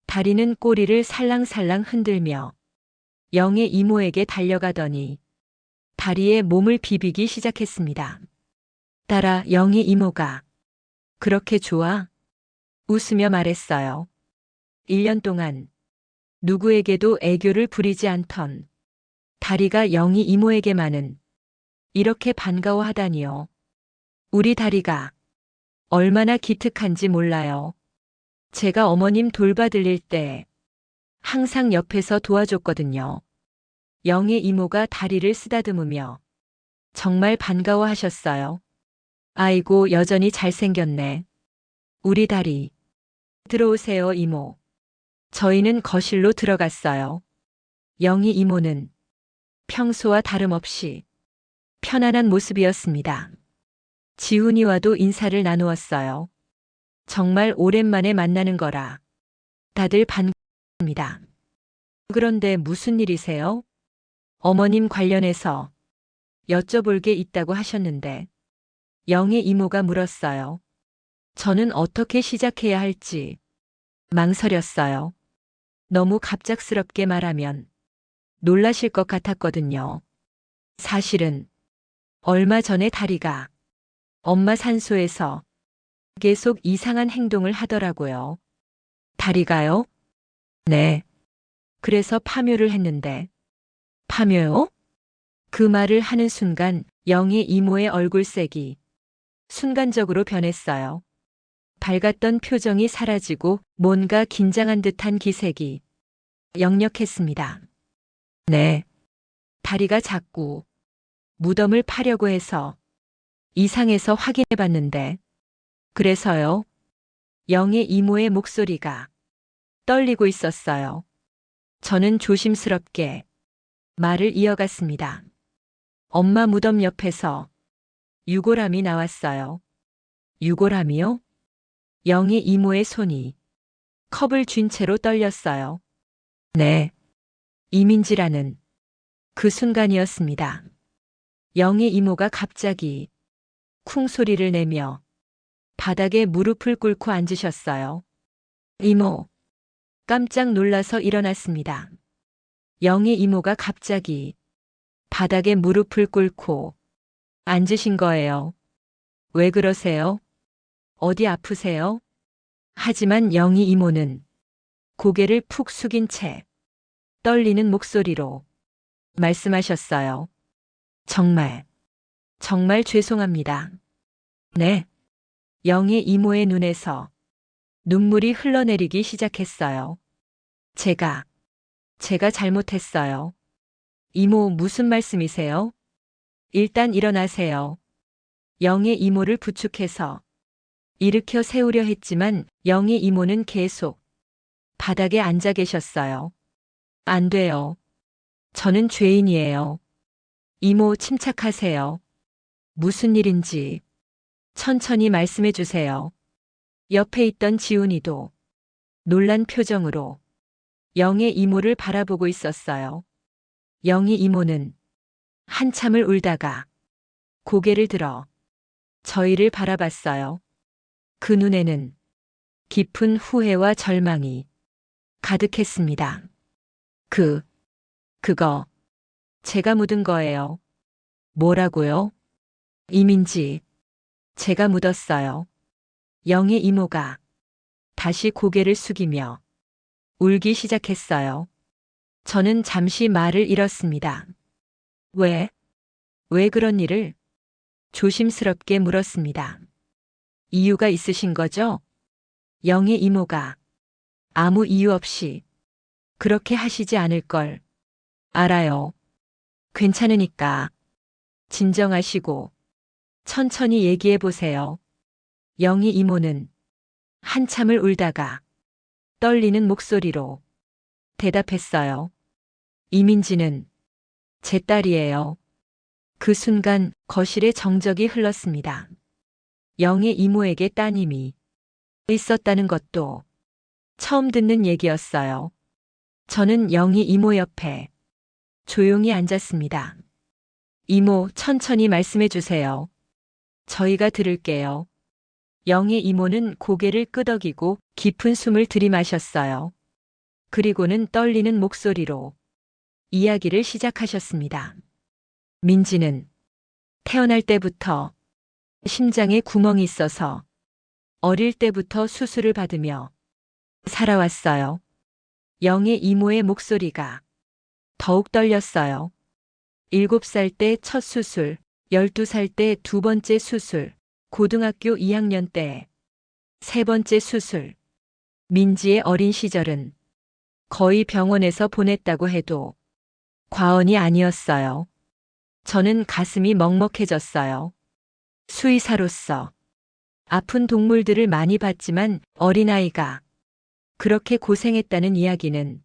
다리는 꼬리를 살랑살랑 흔들며 영희 이모에게 달려가더니 다리의 몸을 비비기 시작했습니다. 달아, 영희 이모가 그렇게 좋아? 웃으며 말했어요. 1년 동안 누구에게도 애교를 부리지 않던 다리가 영희 이모에게만은 이렇게 반가워하다니요. 우리 다리가 얼마나 기특한지 몰라요. 제가 어머님 돌봐드릴 때 항상 옆에서 도와줬거든요. 영희 이모가 다리를 쓰다듬으며 정말 반가워하셨어요. 아이고, 여전히 잘생겼네. 우리 다리. 들어오세요, 이모. 저희는 거실로 들어갔어요. 영희 이모는 평소와 다름없이 편안한 모습이었습니다. 지훈이와도 인사를 나누었어요. 정말 오랜만에 만나는 거라 다들 반갑습니다. 그런데 무슨 일이세요? 어머님 관련해서 여쭤볼 게 있다고 하셨는데 영희 이모가 물었어요. 저는 어떻게 시작해야 할지 망설였어요. 너무 갑작스럽게 말하면 놀라실 것 같았거든요. 사실은 얼마 전에 다리가 엄마 산소에서 계속 이상한 행동을 하더라고요. 다리가요? 네. 그래서 파묘를 했는데. 파묘요? 그 말을 하는 순간 영희 이모의 얼굴색이 순간적으로 변했어요. 밝았던 표정이 사라지고 뭔가 긴장한 듯한 기색이 역력했습니다. 네. 다리가 자꾸 무덤을 파려고 해서 이상해서 확인해 봤는데. 그래서요? 영희 이모의 목소리가 떨리고 있었어요. 저는 조심스럽게 말을 이어갔습니다. 엄마 무덤 옆에서 유골함이 나왔어요. 유골함이요? 영희 이모의 손이 컵을 쥔 채로 떨렸어요. 네. 이민지라는 그 순간이었습니다. 영희 이모가 갑자기 쿵 소리를 내며 바닥에 무릎을 꿇고 앉으셨어요. 이모. 깜짝 놀라서 일어났습니다. 영희 이모가 갑자기 바닥에 무릎을 꿇고 앉으신 거예요. 왜 그러세요? 어디 아프세요? 하지만 영희 이모는 고개를 푹 숙인 채 떨리는 목소리로 말씀하셨어요. 정말 죄송합니다. 네. 영희 이모의 눈에서 눈물이 흘러내리기 시작했어요. 제가 잘못했어요. 이모, 무슨 말씀이세요? 일단 일어나세요. 영희 이모를 부축해서 일으켜 세우려 했지만 영희 이모는 계속 바닥에 앉아 계셨어요. 안 돼요. 저는 죄인이에요. 이모, 침착하세요. 무슨 일인지 천천히 말씀해 주세요. 옆에 있던 지훈이도 놀란 표정으로 영희 이모를 바라보고 있었어요. 영희 이모는 한참을 울다가 고개를 들어 저희를 바라봤어요. 그 눈에는 깊은 후회와 절망이 가득했습니다. 그거 제가 묻은 거예요. 뭐라고요? 이민지. 제가 묻었어요. 영희 이모가 다시 고개를 숙이며 울기 시작했어요. 저는 잠시 말을 잃었습니다. 왜 그런 일을? 조심스럽게 물었습니다. 이유가 있으신 거죠? 영희 이모가 아무 이유 없이 그렇게 하시지 않을 걸 알아요. 괜찮으니까 진정하시고 천천히 얘기해 보세요. 영희 이모는 한참을 울다가 떨리는 목소리로 대답했어요. 이민지는 제 딸이에요. 그 순간 거실에 정적이 흘렀습니다. 영희 이모에게 따님이 있었다는 것도 처음 듣는 얘기였어요. 저는 영희 이모 옆에 조용히 앉았습니다. 이모, 천천히 말씀해 주세요. 저희가 들을게요. 영희 이모는 고개를 끄덕이고 깊은 숨을 들이마셨어요. 그리고는 떨리는 목소리로 이야기를 시작하셨습니다. 민지는 태어날 때부터 심장에 구멍이 있어서 어릴 때부터 수술을 받으며 살아왔어요. 영희 이모의 목소리가 더욱 떨렸어요. 7살 때 첫 수술, 12살 때 두 번째 수술, 고등학교 2학년 때 세 번째 수술. 민지의 어린 시절은 거의 병원에서 보냈다고 해도 과언이 아니었어요. 저는 가슴이 먹먹해졌어요. 수의사로서 아픈 동물들을 많이 봤지만 어린아이가 그렇게 고생했다는 이야기는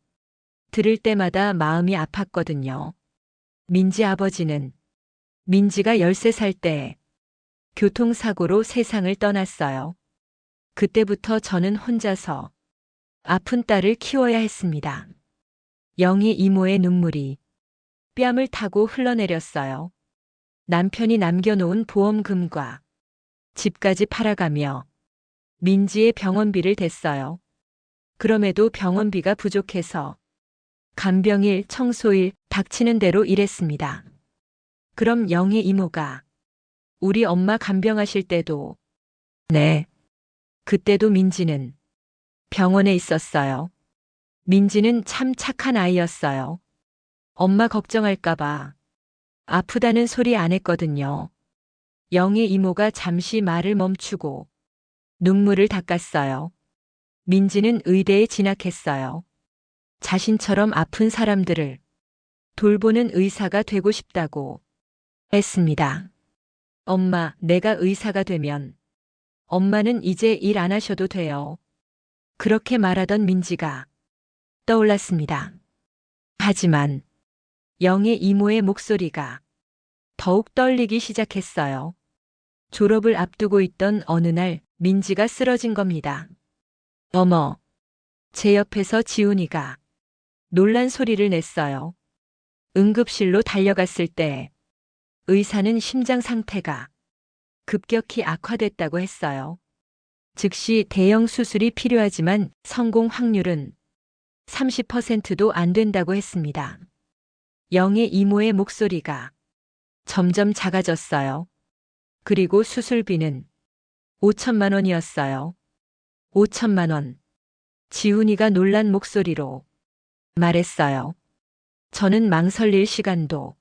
들을 때마다 마음이 아팠거든요. 민지 아버지는 민지가 13살 때 교통사고로 세상을 떠났어요. 그때부터 저는 혼자서 아픈 딸을 키워야 했습니다. 영희 이모의 눈물이 뺨을 타고 흘러내렸어요. 남편이 남겨놓은 보험금과 집까지 팔아가며 민지의 병원비를 댔어요. 그럼에도 병원비가 부족해서 간병일, 청소일, 닥치는 대로 일했습니다. 그럼 영희 이모가 우리 엄마 간병하실 때도 네, 그때도 민지는 병원에 있었어요. 민지는 참 착한 아이였어요. 엄마 걱정할까봐 아프다는 소리 안 했거든요. 영희 이모가 잠시 말을 멈추고 눈물을 닦았어요. 민지는 의대에 진학했어요. 자신처럼 아픈 사람들을 돌보는 의사가 되고 싶다고 했습니다. 엄마, 내가 의사가 되면 엄마는 이제 일 안 하셔도 돼요. 그렇게 말하던 민지가 떠올랐습니다. 하지만 영희 이모의 목소리가 더욱 떨리기 시작했어요. 졸업을 앞두고 있던 어느 날 민지가 쓰러진 겁니다. 어머, 제 옆에서 지훈이가 놀란 소리를 냈어요. 응급실로 달려갔을 때 의사는 심장 상태가 급격히 악화됐다고 했어요. 즉시 대형 수술이 필요하지만 성공 확률은 30%도 안 된다고 했습니다. 영희 이모의 목소리가 점점 작아졌어요. 그리고 수술비는 5천만 원이었어요. 5천만 원. 지훈이가 놀란 목소리로 말했어요. 저는 망설일 시간도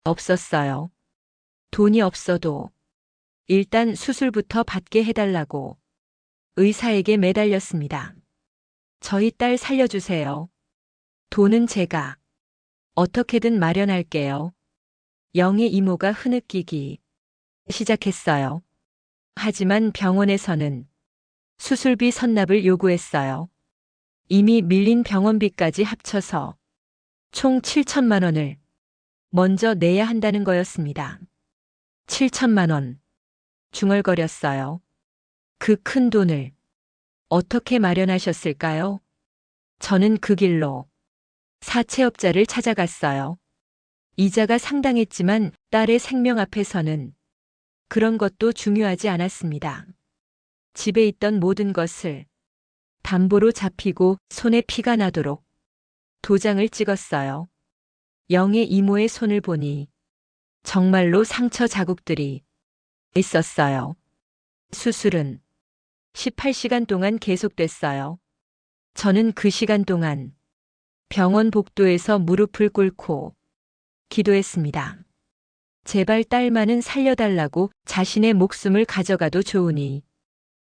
없었어요. 돈이 없어도 일단 수술부터 받게 해달라고 의사에게 매달렸습니다. 저희 딸 살려주세요. 돈은 제가 어떻게든 마련할게요. 영희 이모가 흐느끼기 시작했어요. 하지만 병원에서는 수술비 선납을 요구했어요. 이미 밀린 병원비까지 합쳐서 총 7천만 원을 먼저 내야 한다는 거였습니다. 7천만 원. 중얼거렸어요. 그 큰 돈을 어떻게 마련하셨을까요? 저는 그 길로 사채업자를 찾아갔어요. 이자가 상당했지만 딸의 생명 앞에서는 그런 것도 중요하지 않았습니다. 집에 있던 모든 것을 담보로 잡히고 손에 피가 나도록 도장을 찍었어요. 영희 이모의 손을 보니 정말로 상처 자국들이 있었어요. 수술은 18시간 동안 계속됐어요. 저는 그 시간 동안 병원 복도에서 무릎을 꿇고 기도했습니다. 제발 딸만은 살려달라고. 자신의 목숨을 가져가도 좋으니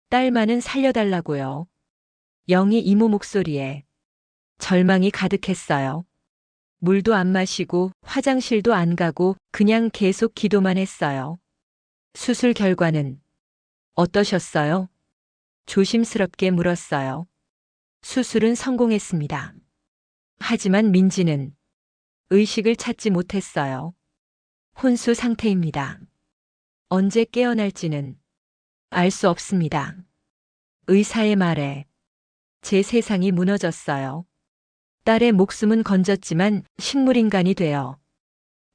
딸만은 살려달라고요. 영희 이모 목소리에 절망이 가득했어요. 물도 안 마시고 화장실도 안 가고 그냥 계속 기도만 했어요. 수술 결과는 어떠셨어요? 조심스럽게 물었어요. 수술은 성공했습니다. 하지만 민지는 의식을 찾지 못했어요. 혼수 상태입니다. 언제 깨어날지는 알 수 없습니다. 의사의 말에 제 세상이 무너졌어요. 딸의 목숨은 건졌지만 식물인간이 되어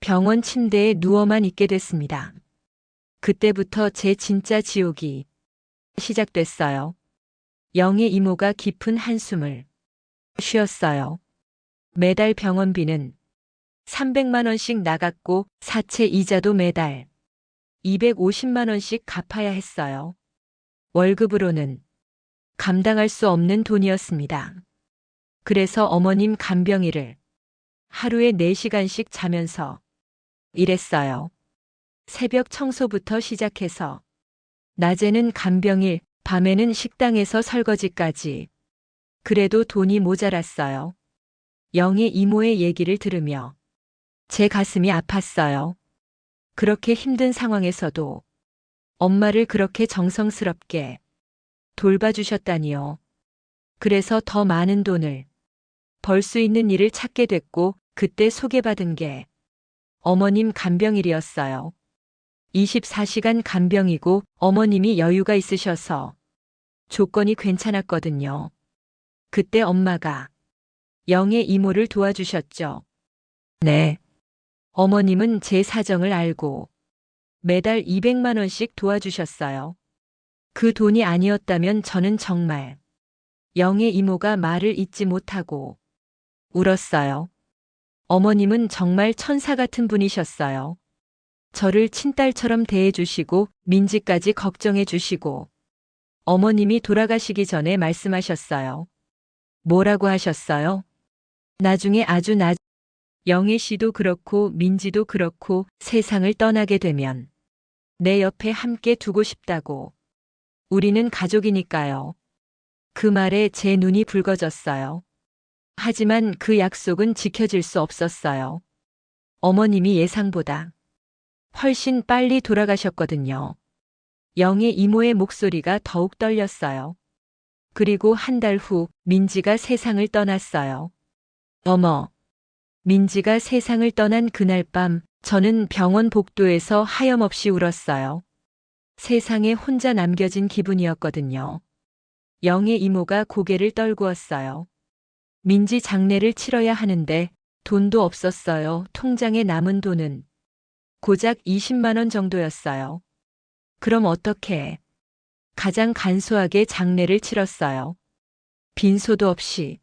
병원 침대에 누워만 있게 됐습니다. 그때부터 제 진짜 지옥이 시작됐어요. 영의 이모가 깊은 한숨을 쉬었어요. 매달 병원비는 300만 원씩 나갔고 사채 이자도 매달 250만 원씩 갚아야 했어요. 월급으로는 감당할 수 없는 돈이었습니다. 그래서 어머님 간병일을 하루에 4시간씩 자면서 일했어요. 새벽 청소부터 시작해서 낮에는 간병일, 밤에는 식당에서 설거지까지. 그래도 돈이 모자랐어요. 영의 이모의 얘기를 들으며 제 가슴이 아팠어요. 그렇게 힘든 상황에서도 엄마를 그렇게 정성스럽게 돌봐주셨다니요. 그래서 더 많은 돈을 벌 수 있는 일을 찾게 됐고 그때 소개받은 게 어머님 간병일이었어요. 24시간 간병이고 어머님이 여유가 있으셔서 조건이 괜찮았거든요. 그때 엄마가 영의 이모를 도와주셨죠. 네. 어머님은 제 사정을 알고 매달 200만 원씩 도와주셨어요. 그 돈이 아니었다면 저는 정말 영의 이모가 말을 잇지 못하고 울었어요. 어머님은 정말 천사 같은 분이셨어요. 저를 친딸처럼 대해주시고 민지까지 걱정해주시고 어머님이 돌아가시기 전에 말씀하셨어요. 뭐라고 하셨어요? 나중에 영애 씨도 그렇고 민지도 그렇고 세상을 떠나게 되면 내 옆에 함께 두고 싶다고. 우리는 가족이니까요. 그 말에 제 눈이 붉어졌어요. 하지만 그 약속은 지켜질 수 없었어요. 어머님이 예상보다 훨씬 빨리 돌아가셨거든요. 영의 이모의 목소리가 더욱 떨렸어요. 그리고 한 달 후 민지가 세상을 떠났어요. 어머. 민지가 세상을 떠난 그날 밤 저는 병원 복도에서 하염없이 울었어요. 세상에 혼자 남겨진 기분이었거든요. 영의 이모가 고개를 떨구었어요. 민지 장례를 치러야 하는데 돈도 없었어요. 통장에 남은 돈은 고작 20만 원 정도였어요. 그럼 어떻게? 가장 간소하게 장례를 치렀어요. 빈소도 없이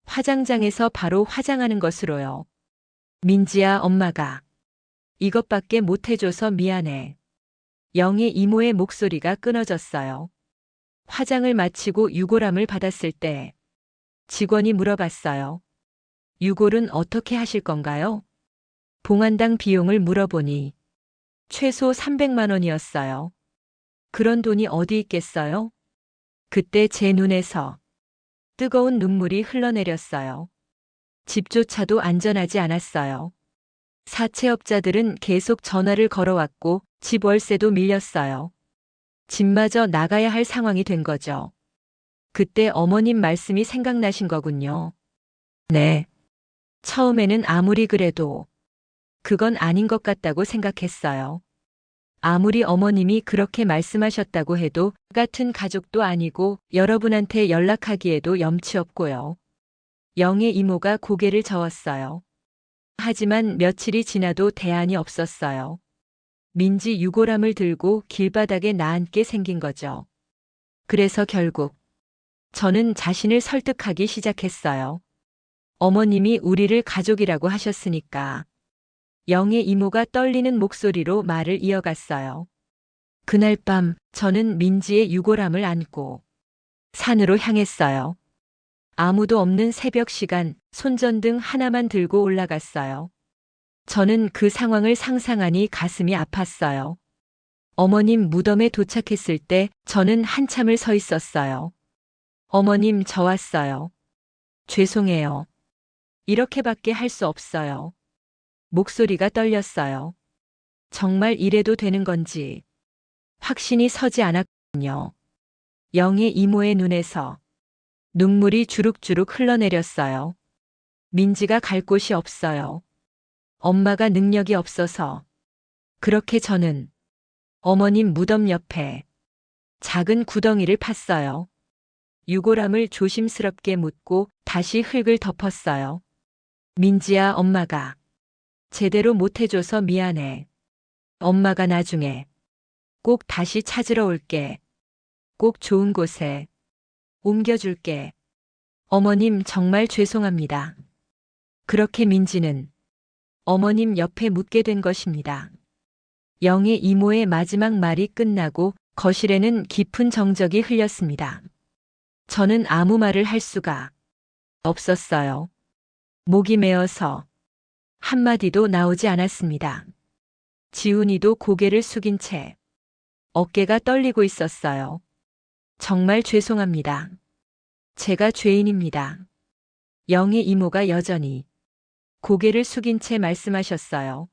화장장에서 바로 화장하는 것으로요. 민지야, 엄마가 이것밖에 못 해줘서 미안해. 영의 이모의 목소리가 끊어졌어요. 화장을 마치고 유골함을 받았을 때 직원이 물어봤어요. 유골은 어떻게 하실 건가요? 봉안당 비용을 물어보니 최소 300만 원이었어요. 그런 돈이 어디 있겠어요? 그때 제 눈에서 뜨거운 눈물이 흘러내렸어요. 집조차도 안전하지 않았어요. 사채업자들은 계속 전화를 걸어왔고 집 월세도 밀렸어요. 집마저 나가야 할 상황이 된 거죠. 그때 어머님 말씀이 생각나신 거군요. 네. 처음에는 아무리 그래도 그건 아닌 것 같다고 생각했어요. 아무리 어머님이 그렇게 말씀하셨다고 해도 같은 가족도 아니고 여러분한테 연락하기에도 염치 없고요. 영의 이모가 고개를 저었어요. 하지만 며칠이 지나도 대안이 없었어요. 민지 유골함을 들고 길바닥에 나앉게 생긴 거죠. 그래서 결국 저는 자신을 설득하기 시작했어요. 어머님이 우리를 가족이라고 하셨으니까. 영의 이모가 떨리는 목소리로 말을 이어갔어요. 그날 밤 저는 민지의 유골함을 안고 산으로 향했어요. 아무도 없는 새벽 시간 손전등 하나만 들고 올라갔어요. 저는 그 상황을 상상하니 가슴이 아팠어요. 어머님 무덤에 도착했을 때 저는 한참을 서 있었어요. 어머님, 저 왔어요. 죄송해요. 이렇게밖에 할 수 없어요. 목소리가 떨렸어요. 정말 이래도 되는 건지 확신이 서지 않았거든요. 영의 이모의 눈에서 눈물이 주룩주룩 흘러내렸어요. 민지가 갈 곳이 없어요. 엄마가 능력이 없어서. 그렇게 저는 어머님 무덤 옆에 작은 구덩이를 팠어요. 유골함을 조심스럽게 묻고 다시 흙을 덮었어요. 민지야, 엄마가 제대로 못해줘서 미안해. 엄마가 나중에 꼭 다시 찾으러 올게. 꼭 좋은 곳에 옮겨줄게. 어머님 정말 죄송합니다. 그렇게 민지는 어머님 옆에 묻게 된 것입니다. 영의 이모의 마지막 말이 끝나고 거실에는 깊은 정적이 흘렸습니다. 저는 아무 말을 할 수가 없었어요. 목이 메어서 한마디도 나오지 않았습니다. 지훈이도 고개를 숙인 채 어깨가 떨리고 있었어요. 정말 죄송합니다. 제가 죄인입니다. 영의 이모가 여전히 고개를 숙인 채 말씀하셨어요.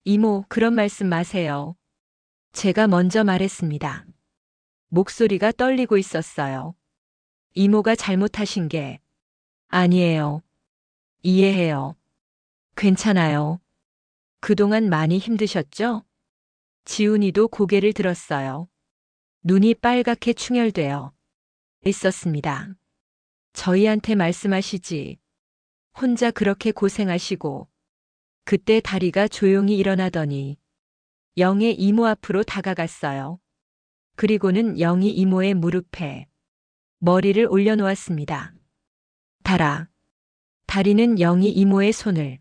이모, 그런 말씀 마세요. 제가 먼저 말했습니다. 목소리가 떨리고 있었어요. 이모가 잘못하신 게 아니에요. 이해해요. 괜찮아요. 그동안 많이 힘드셨죠? 지훈이도 고개를 들었어요. 눈이 빨갛게 충혈되어 있었습니다. 저희한테 말씀하시지. 혼자 그렇게 고생하시고. 그때 다리가 조용히 일어나더니 영의 이모 앞으로 다가갔어요. 그리고는 영희 이모의 무릎에 머리를 올려놓았습니다. 달아. 다리는 영희 이모의 손을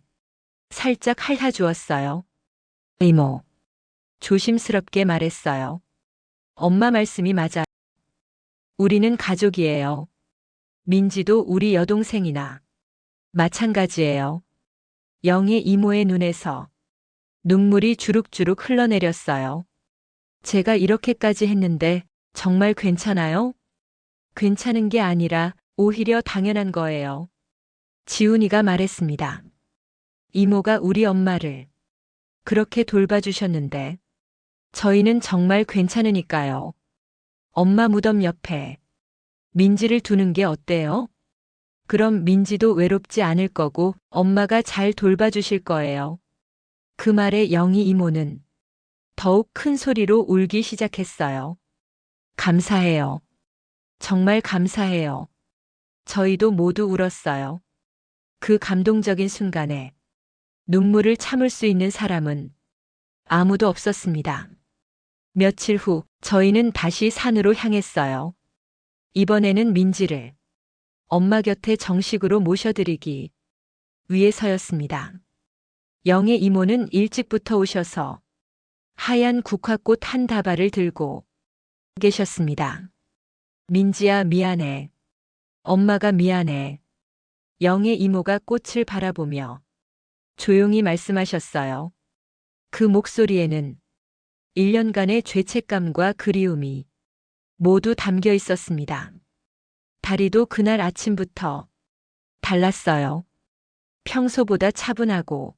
살짝 핥아주었어요. 이모. 조심스럽게 말했어요. 엄마 말씀이 맞아요. 우리는 가족이에요. 민지도 우리 여동생이나 마찬가지예요. 영의 이모의 눈에서 눈물이 주룩주룩 흘러내렸어요. 제가 이렇게까지 했는데 정말 괜찮아요? 괜찮은 게 아니라 오히려 당연한 거예요. 지훈이가 말했습니다. 이모가 우리 엄마를 그렇게 돌봐주셨는데 저희는 정말 괜찮으니까요. 엄마 무덤 옆에 민지를 두는 게 어때요? 그럼 민지도 외롭지 않을 거고 엄마가 잘 돌봐주실 거예요. 그 말에 영희 이모는 더욱 큰 소리로 울기 시작했어요. 감사해요. 정말 감사해요. 저희도 모두 울었어요. 그 감동적인 순간에 눈물을 참을 수 있는 사람은 아무도 없었습니다. 며칠 후 저희는 다시 산으로 향했어요. 이번에는 민지를 엄마 곁에 정식으로 모셔드리기 위해서였습니다. 영의 이모는 일찍부터 오셔서 하얀 국화꽃 한 다발을 들고 계셨습니다. 민지야, 미안해. 엄마가 미안해. 영의 이모가 꽃을 바라보며 조용히 말씀하셨어요. 그 목소리에는 1년간의 죄책감과 그리움이 모두 담겨 있었습니다. 다리도 그날 아침부터 달랐어요. 평소보다 차분하고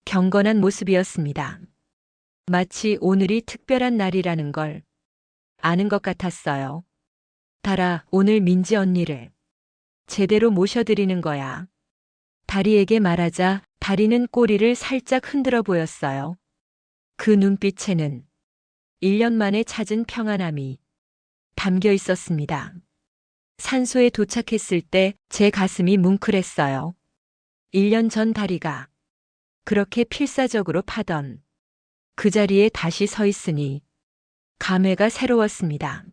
경건한 모습이었습니다. 마치 오늘이 특별한 날이라는 걸 아는 것 같았어요. 달아, 오늘 민지 언니를 제대로 모셔드리는 거야. 다리에게 말하자 다리는 꼬리를 살짝 흔들어 보였어요. 그 눈빛에는 1년 만에 찾은 평안함이 담겨 있었습니다. 산소에 도착했을 때 제 가슴이 뭉클했어요. 1년 전 다리가 그렇게 필사적으로 파던 그 자리에 다시 서 있으니 감회가 새로웠습니다.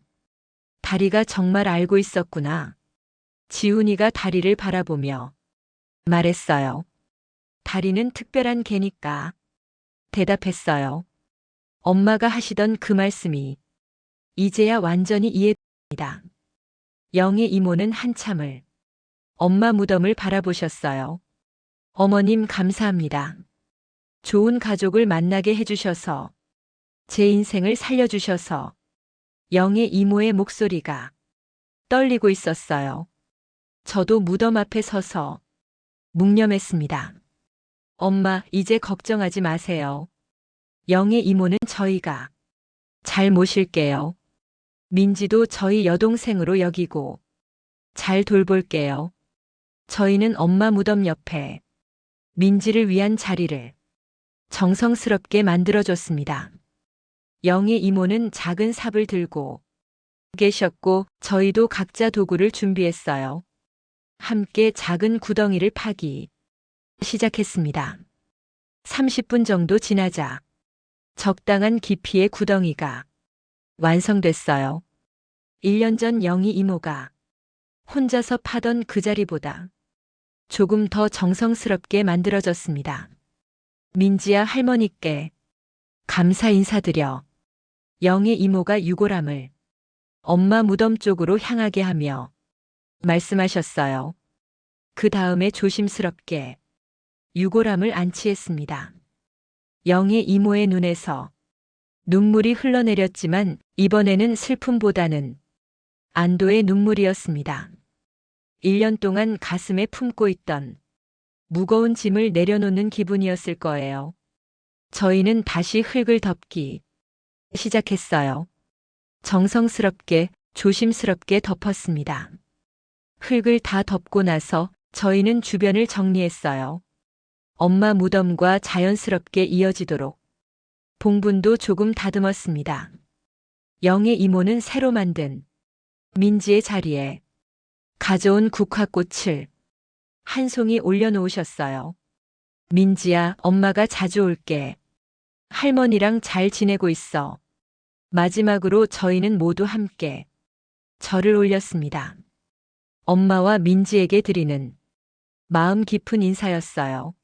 다리가 정말 알고 있었구나. 지훈이가 다리를 바라보며 말했어요. 다리는 특별한 개니까. 대답했어요. 엄마가 하시던 그 말씀이 이제야 완전히 이해됩니다. 영의 이모는 한참을 엄마 무덤을 바라보셨어요. 어머님 감사합니다. 좋은 가족을 만나게 해주셔서 제 인생을 살려주셔서. 영의 이모의 목소리가 떨리고 있었어요. 저도 무덤 앞에 서서 묵념했습니다. 엄마, 이제 걱정하지 마세요. 영의 이모는 저희가 잘 모실게요. 민지도 저희 여동생으로 여기고 잘 돌볼게요. 저희는 엄마 무덤 옆에 민지를 위한 자리를 정성스럽게 만들어줬습니다. 영의 이모는 작은 삽을 들고 계셨고 저희도 각자 도구를 준비했어요. 함께 작은 구덩이를 파기 시작했습니다. 30분 정도 지나자 적당한 깊이의 구덩이가 완성됐어요. 1년 전 영희 이모가 혼자서 파던 그 자리보다 조금 더 정성스럽게 만들어졌습니다. 민지야, 할머니께 감사 인사드려. 영희 이모가 유골함을 엄마 무덤 쪽으로 향하게 하며 말씀하셨어요. 그 다음에 조심스럽게 유골함을 안치했습니다. 영희 이모의 눈에서 눈물이 흘러내렸지만 이번에는 슬픔보다는 안도의 눈물이었습니다. 1년 동안 가슴에 품고 있던 무거운 짐을 내려놓는 기분이었을 거예요. 저희는 다시 흙을 덮기 시작했어요. 정성스럽게, 조심스럽게 덮었습니다. 흙을 다 덮고 나서 저희는 주변을 정리했어요. 엄마 무덤과 자연스럽게 이어지도록 봉분도 조금 다듬었습니다. 영의 이모는 새로 만든 민지의 자리에 가져온 국화꽃을 한 송이 올려놓으셨어요. 민지야, 엄마가 자주 올게. 할머니랑 잘 지내고 있어. 마지막으로 저희는 모두 함께 절을 올렸습니다. 엄마와 민지에게 드리는 마음 깊은 인사였어요.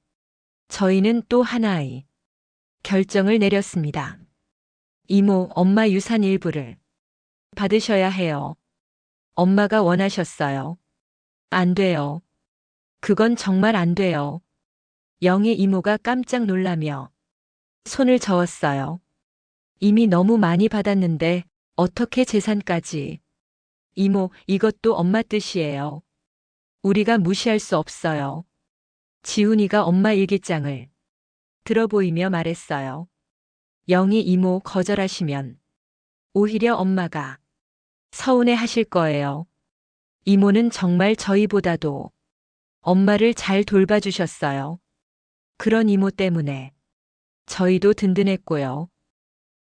저희는 또 하나의 결정을 내렸습니다. 이모, 엄마 유산 일부를 받으셔야 해요. 엄마가 원하셨어요. 안 돼요. 그건 정말 안 돼요. 영의 이모가 깜짝 놀라며 손을 저었어요. 이미 너무 많이 받았는데 어떻게 재산까지. 이모, 이것도 엄마 뜻이에요. 우리가 무시할 수 없어요. 지훈이가 엄마 일기장을 들어보이며 말했어요. 영희 이모 거절하시면 오히려 엄마가 서운해 하실 거예요. 이모는 정말 저희보다도 엄마를 잘 돌봐주셨어요. 그런 이모 때문에 저희도 든든했고요.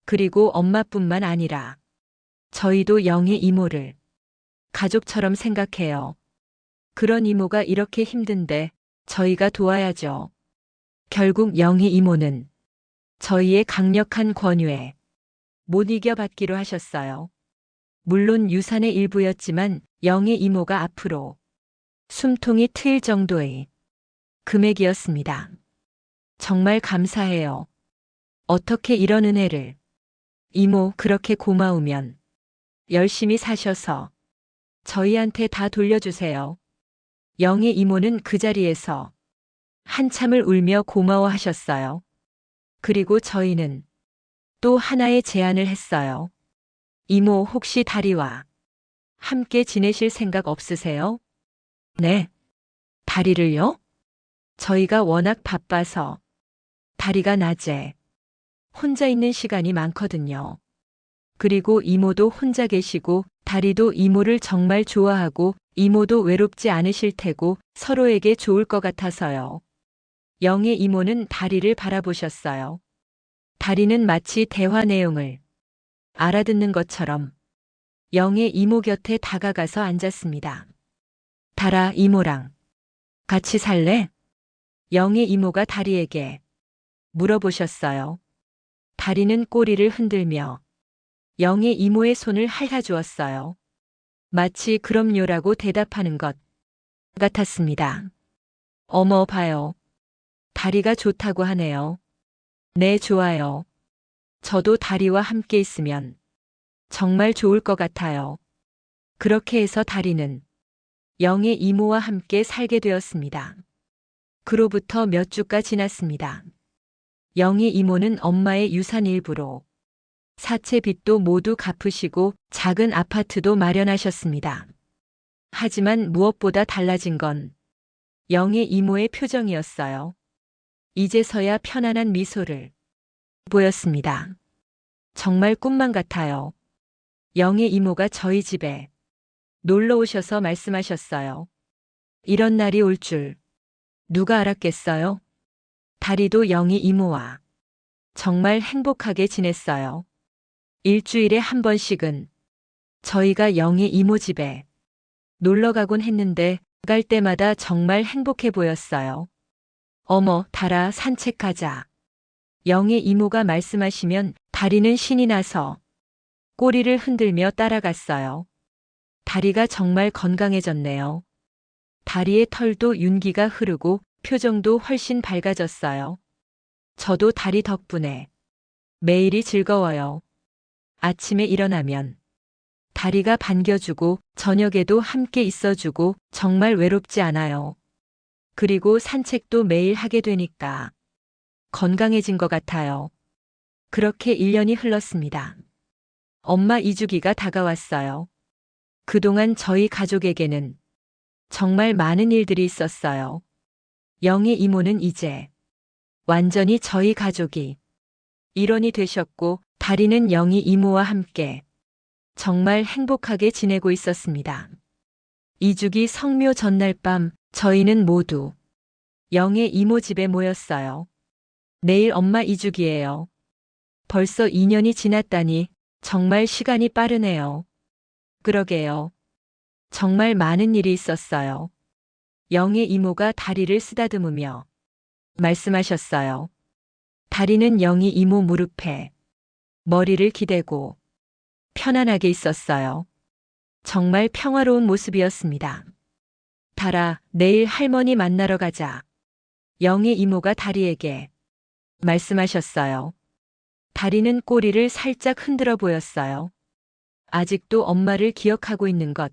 그리고 엄마뿐만 아니라 저희도 영희 이모를 가족처럼 생각해요. 그런 이모가 이렇게 힘든데 저희가 도와야죠. 결국 영희 이모는 저희의 강력한 권유에 못 이겨받기로 하셨어요. 물론 유산의 일부였지만 영희 이모가 앞으로 숨통이 트일 정도의 금액이었습니다. 정말 감사해요. 어떻게 이런 은혜를. 이모, 그렇게 고마우면 열심히 사셔서 저희한테 다 돌려주세요. 영희 이모는 그 자리에서 한참을 울며 고마워하셨어요. 그리고 저희는 또 하나의 제안을 했어요. 이모, 혹시 다리와 함께 지내실 생각 없으세요? 네. 다리를요? 저희가 워낙 바빠서 다리가 낮에 혼자 있는 시간이 많거든요. 그리고 이모도 혼자 계시고 다리도 이모를 정말 좋아하고 이모도 외롭지 않으실 테고 서로에게 좋을 것 같아서요. 영의 이모는 다리를 바라보셨어요. 다리는 마치 대화 내용을 알아듣는 것처럼 영의 이모 곁에 다가가서 앉았습니다. 달아, 이모랑 같이 살래? 영의 이모가 다리에게 물어보셨어요. 다리는 꼬리를 흔들며 영의 이모의 손을 핥아주었어요. 마치 그럼요라고 대답하는 것 같았습니다. 어머, 봐요. 다리가 좋다고 하네요. 네, 좋아요. 저도 다리와 함께 있으면 정말 좋을 것 같아요. 그렇게 해서 다리는 영의 이모와 함께 살게 되었습니다. 그로부터 몇 주가 지났습니다. 영희 이모는 엄마의 유산 일부로 사채 빚도 모두 갚으시고 작은 아파트도 마련하셨습니다. 하지만 무엇보다 달라진 건 영의 이모의 표정이었어요. 이제서야 편안한 미소를 보였습니다. 정말 꿈만 같아요. 영의 이모가 저희 집에 놀러 오셔서 말씀하셨어요. 이런 날이 올 줄 누가 알았겠어요? 다리도 영희 이모와 정말 행복하게 지냈어요. 일주일에 한 번씩은 저희가 영희 이모 집에 놀러 가곤 했는데 갈 때마다 정말 행복해 보였어요. 어머, 달아, 산책하자. 영희 이모가 말씀하시면 다리는 신이 나서 꼬리를 흔들며 따라갔어요. 다리가 정말 건강해졌네요. 다리의 털도 윤기가 흐르고 표정도 훨씬 밝아졌어요. 저도 다리 덕분에 매일이 즐거워요. 아침에 일어나면 다리가 반겨주고 저녁에도 함께 있어주고 정말 외롭지 않아요. 그리고 산책도 매일 하게 되니까 건강해진 것 같아요. 그렇게 1년이 흘렀습니다. 엄마 이주기가 다가왔어요. 그동안 저희 가족에게는 정말 많은 일들이 있었어요. 영희 이모는 이제 완전히 저희 가족이 일원이 되셨고 다리는 영희 이모와 함께 정말 행복하게 지내고 있었습니다. 이주기 성묘 전날 밤 저희는 모두 영의 이모 집에 모였어요. 내일 엄마 이주기예요. 벌써 2년이 지났다니 정말 시간이 빠르네요. 그러게요. 정말 많은 일이 있었어요. 영의 이모가 다리를 쓰다듬으며 말씀하셨어요. 다리는 영희 이모 무릎에 머리를 기대고 편안하게 있었어요. 정말 평화로운 모습이었습니다. 달아, 내일 할머니 만나러 가자. 영희 이모가 다리에게 말씀하셨어요. 다리는 꼬리를 살짝 흔들어 보였어요. 아직도 엄마를 기억하고 있는 것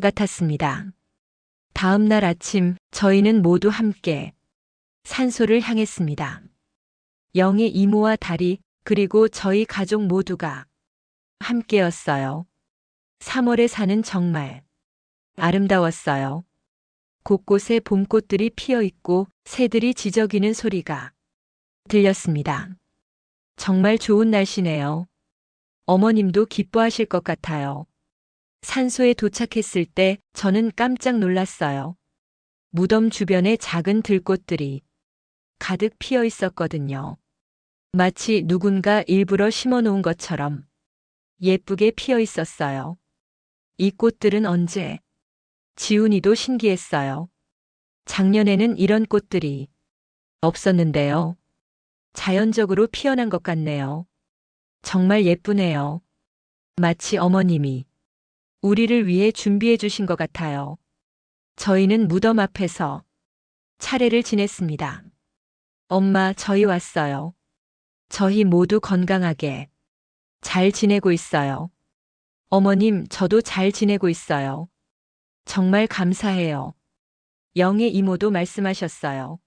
같았습니다. 다음 날 아침 저희는 모두 함께 산소를 향했습니다. 영희 이모와 다리 그리고 저희 가족 모두가 함께였어요. 3월의 산은 정말 아름다웠어요. 곳곳에 봄꽃들이 피어 있고 새들이 지저귀는 소리가 들렸습니다. 정말 좋은 날씨네요. 어머님도 기뻐하실 것 같아요. 산소에 도착했을 때 저는 깜짝 놀랐어요. 무덤 주변에 작은 들꽃들이 가득 피어 있었거든요. 마치 누군가 일부러 심어 놓은 것처럼 예쁘게 피어 있었어요. 이 꽃들은 언제 지훈이도 신기했어요. 작년에는 이런 꽃들이 없었는데요. 자연적으로 피어난 것 같네요. 정말 예쁘네요. 마치 어머님이 우리를 위해 준비해 주신 것 같아요. 저희는 무덤 앞에서 차례를 지냈습니다. 엄마, 저희 왔어요. 저희 모두 건강하게 잘 지내고 있어요. 어머님, 저도 잘 지내고 있어요. 정말 감사해요. 영의 이모도 말씀하셨어요.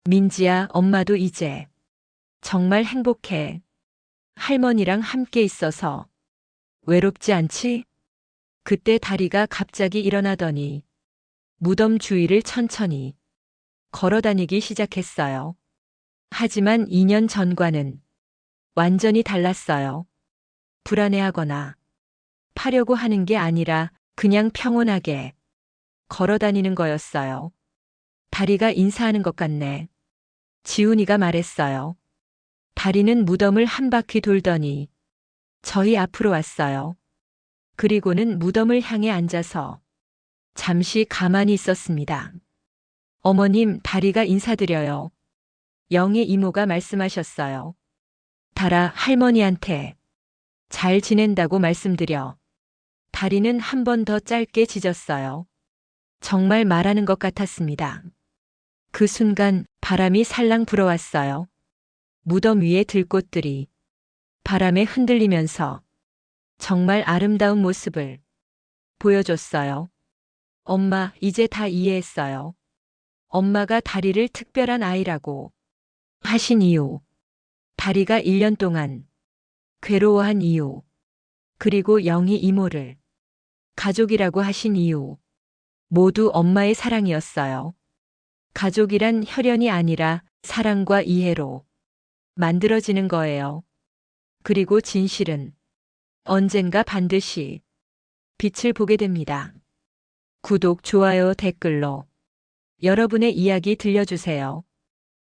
민지야, 엄마도 이제 정말 행복해. 할머니랑 함께 있어서 외롭지 않지? 그때 다리가 갑자기 일어나더니 무덤 주위를 천천히 걸어 다니기 시작했어요. 하지만 2년 전과는 완전히 달랐어요. 불안해하거나 파려고 하는 게 아니라 그냥 평온하게 걸어 다니는 거였어요. 다리가 인사하는 것 같네. 지훈이가 말했어요. 다리는 무덤을 한 바퀴 돌더니 저희 앞으로 왔어요. 그리고는 무덤을 향해 앉아서 잠시 가만히 있었습니다. 어머님, 다리가 인사드려요. 영의 이모가 말씀하셨어요. 달아, 할머니한테 잘 지낸다고 말씀드려. 다리는 한 번 더 짧게 짖었어요. 정말 말하는 것 같았습니다. 그 순간 바람이 살랑 불어왔어요. 무덤 위의 들꽃들이 바람에 흔들리면서 정말 아름다운 모습을 보여줬어요. 엄마, 이제 다 이해했어요. 엄마가 다리를 특별한 아이라고 하신 이유, 다리가 1년 동안 괴로워한 이유, 그리고 영희 이모를 가족이라고 하신 이유, 모두 엄마의 사랑이었어요. 가족이란 혈연이 아니라 사랑과 이해로 만들어지는 거예요. 그리고 진실은 언젠가 반드시 빛을 보게 됩니다. 구독, 좋아요, 댓글로 여러분의 이야기 들려주세요.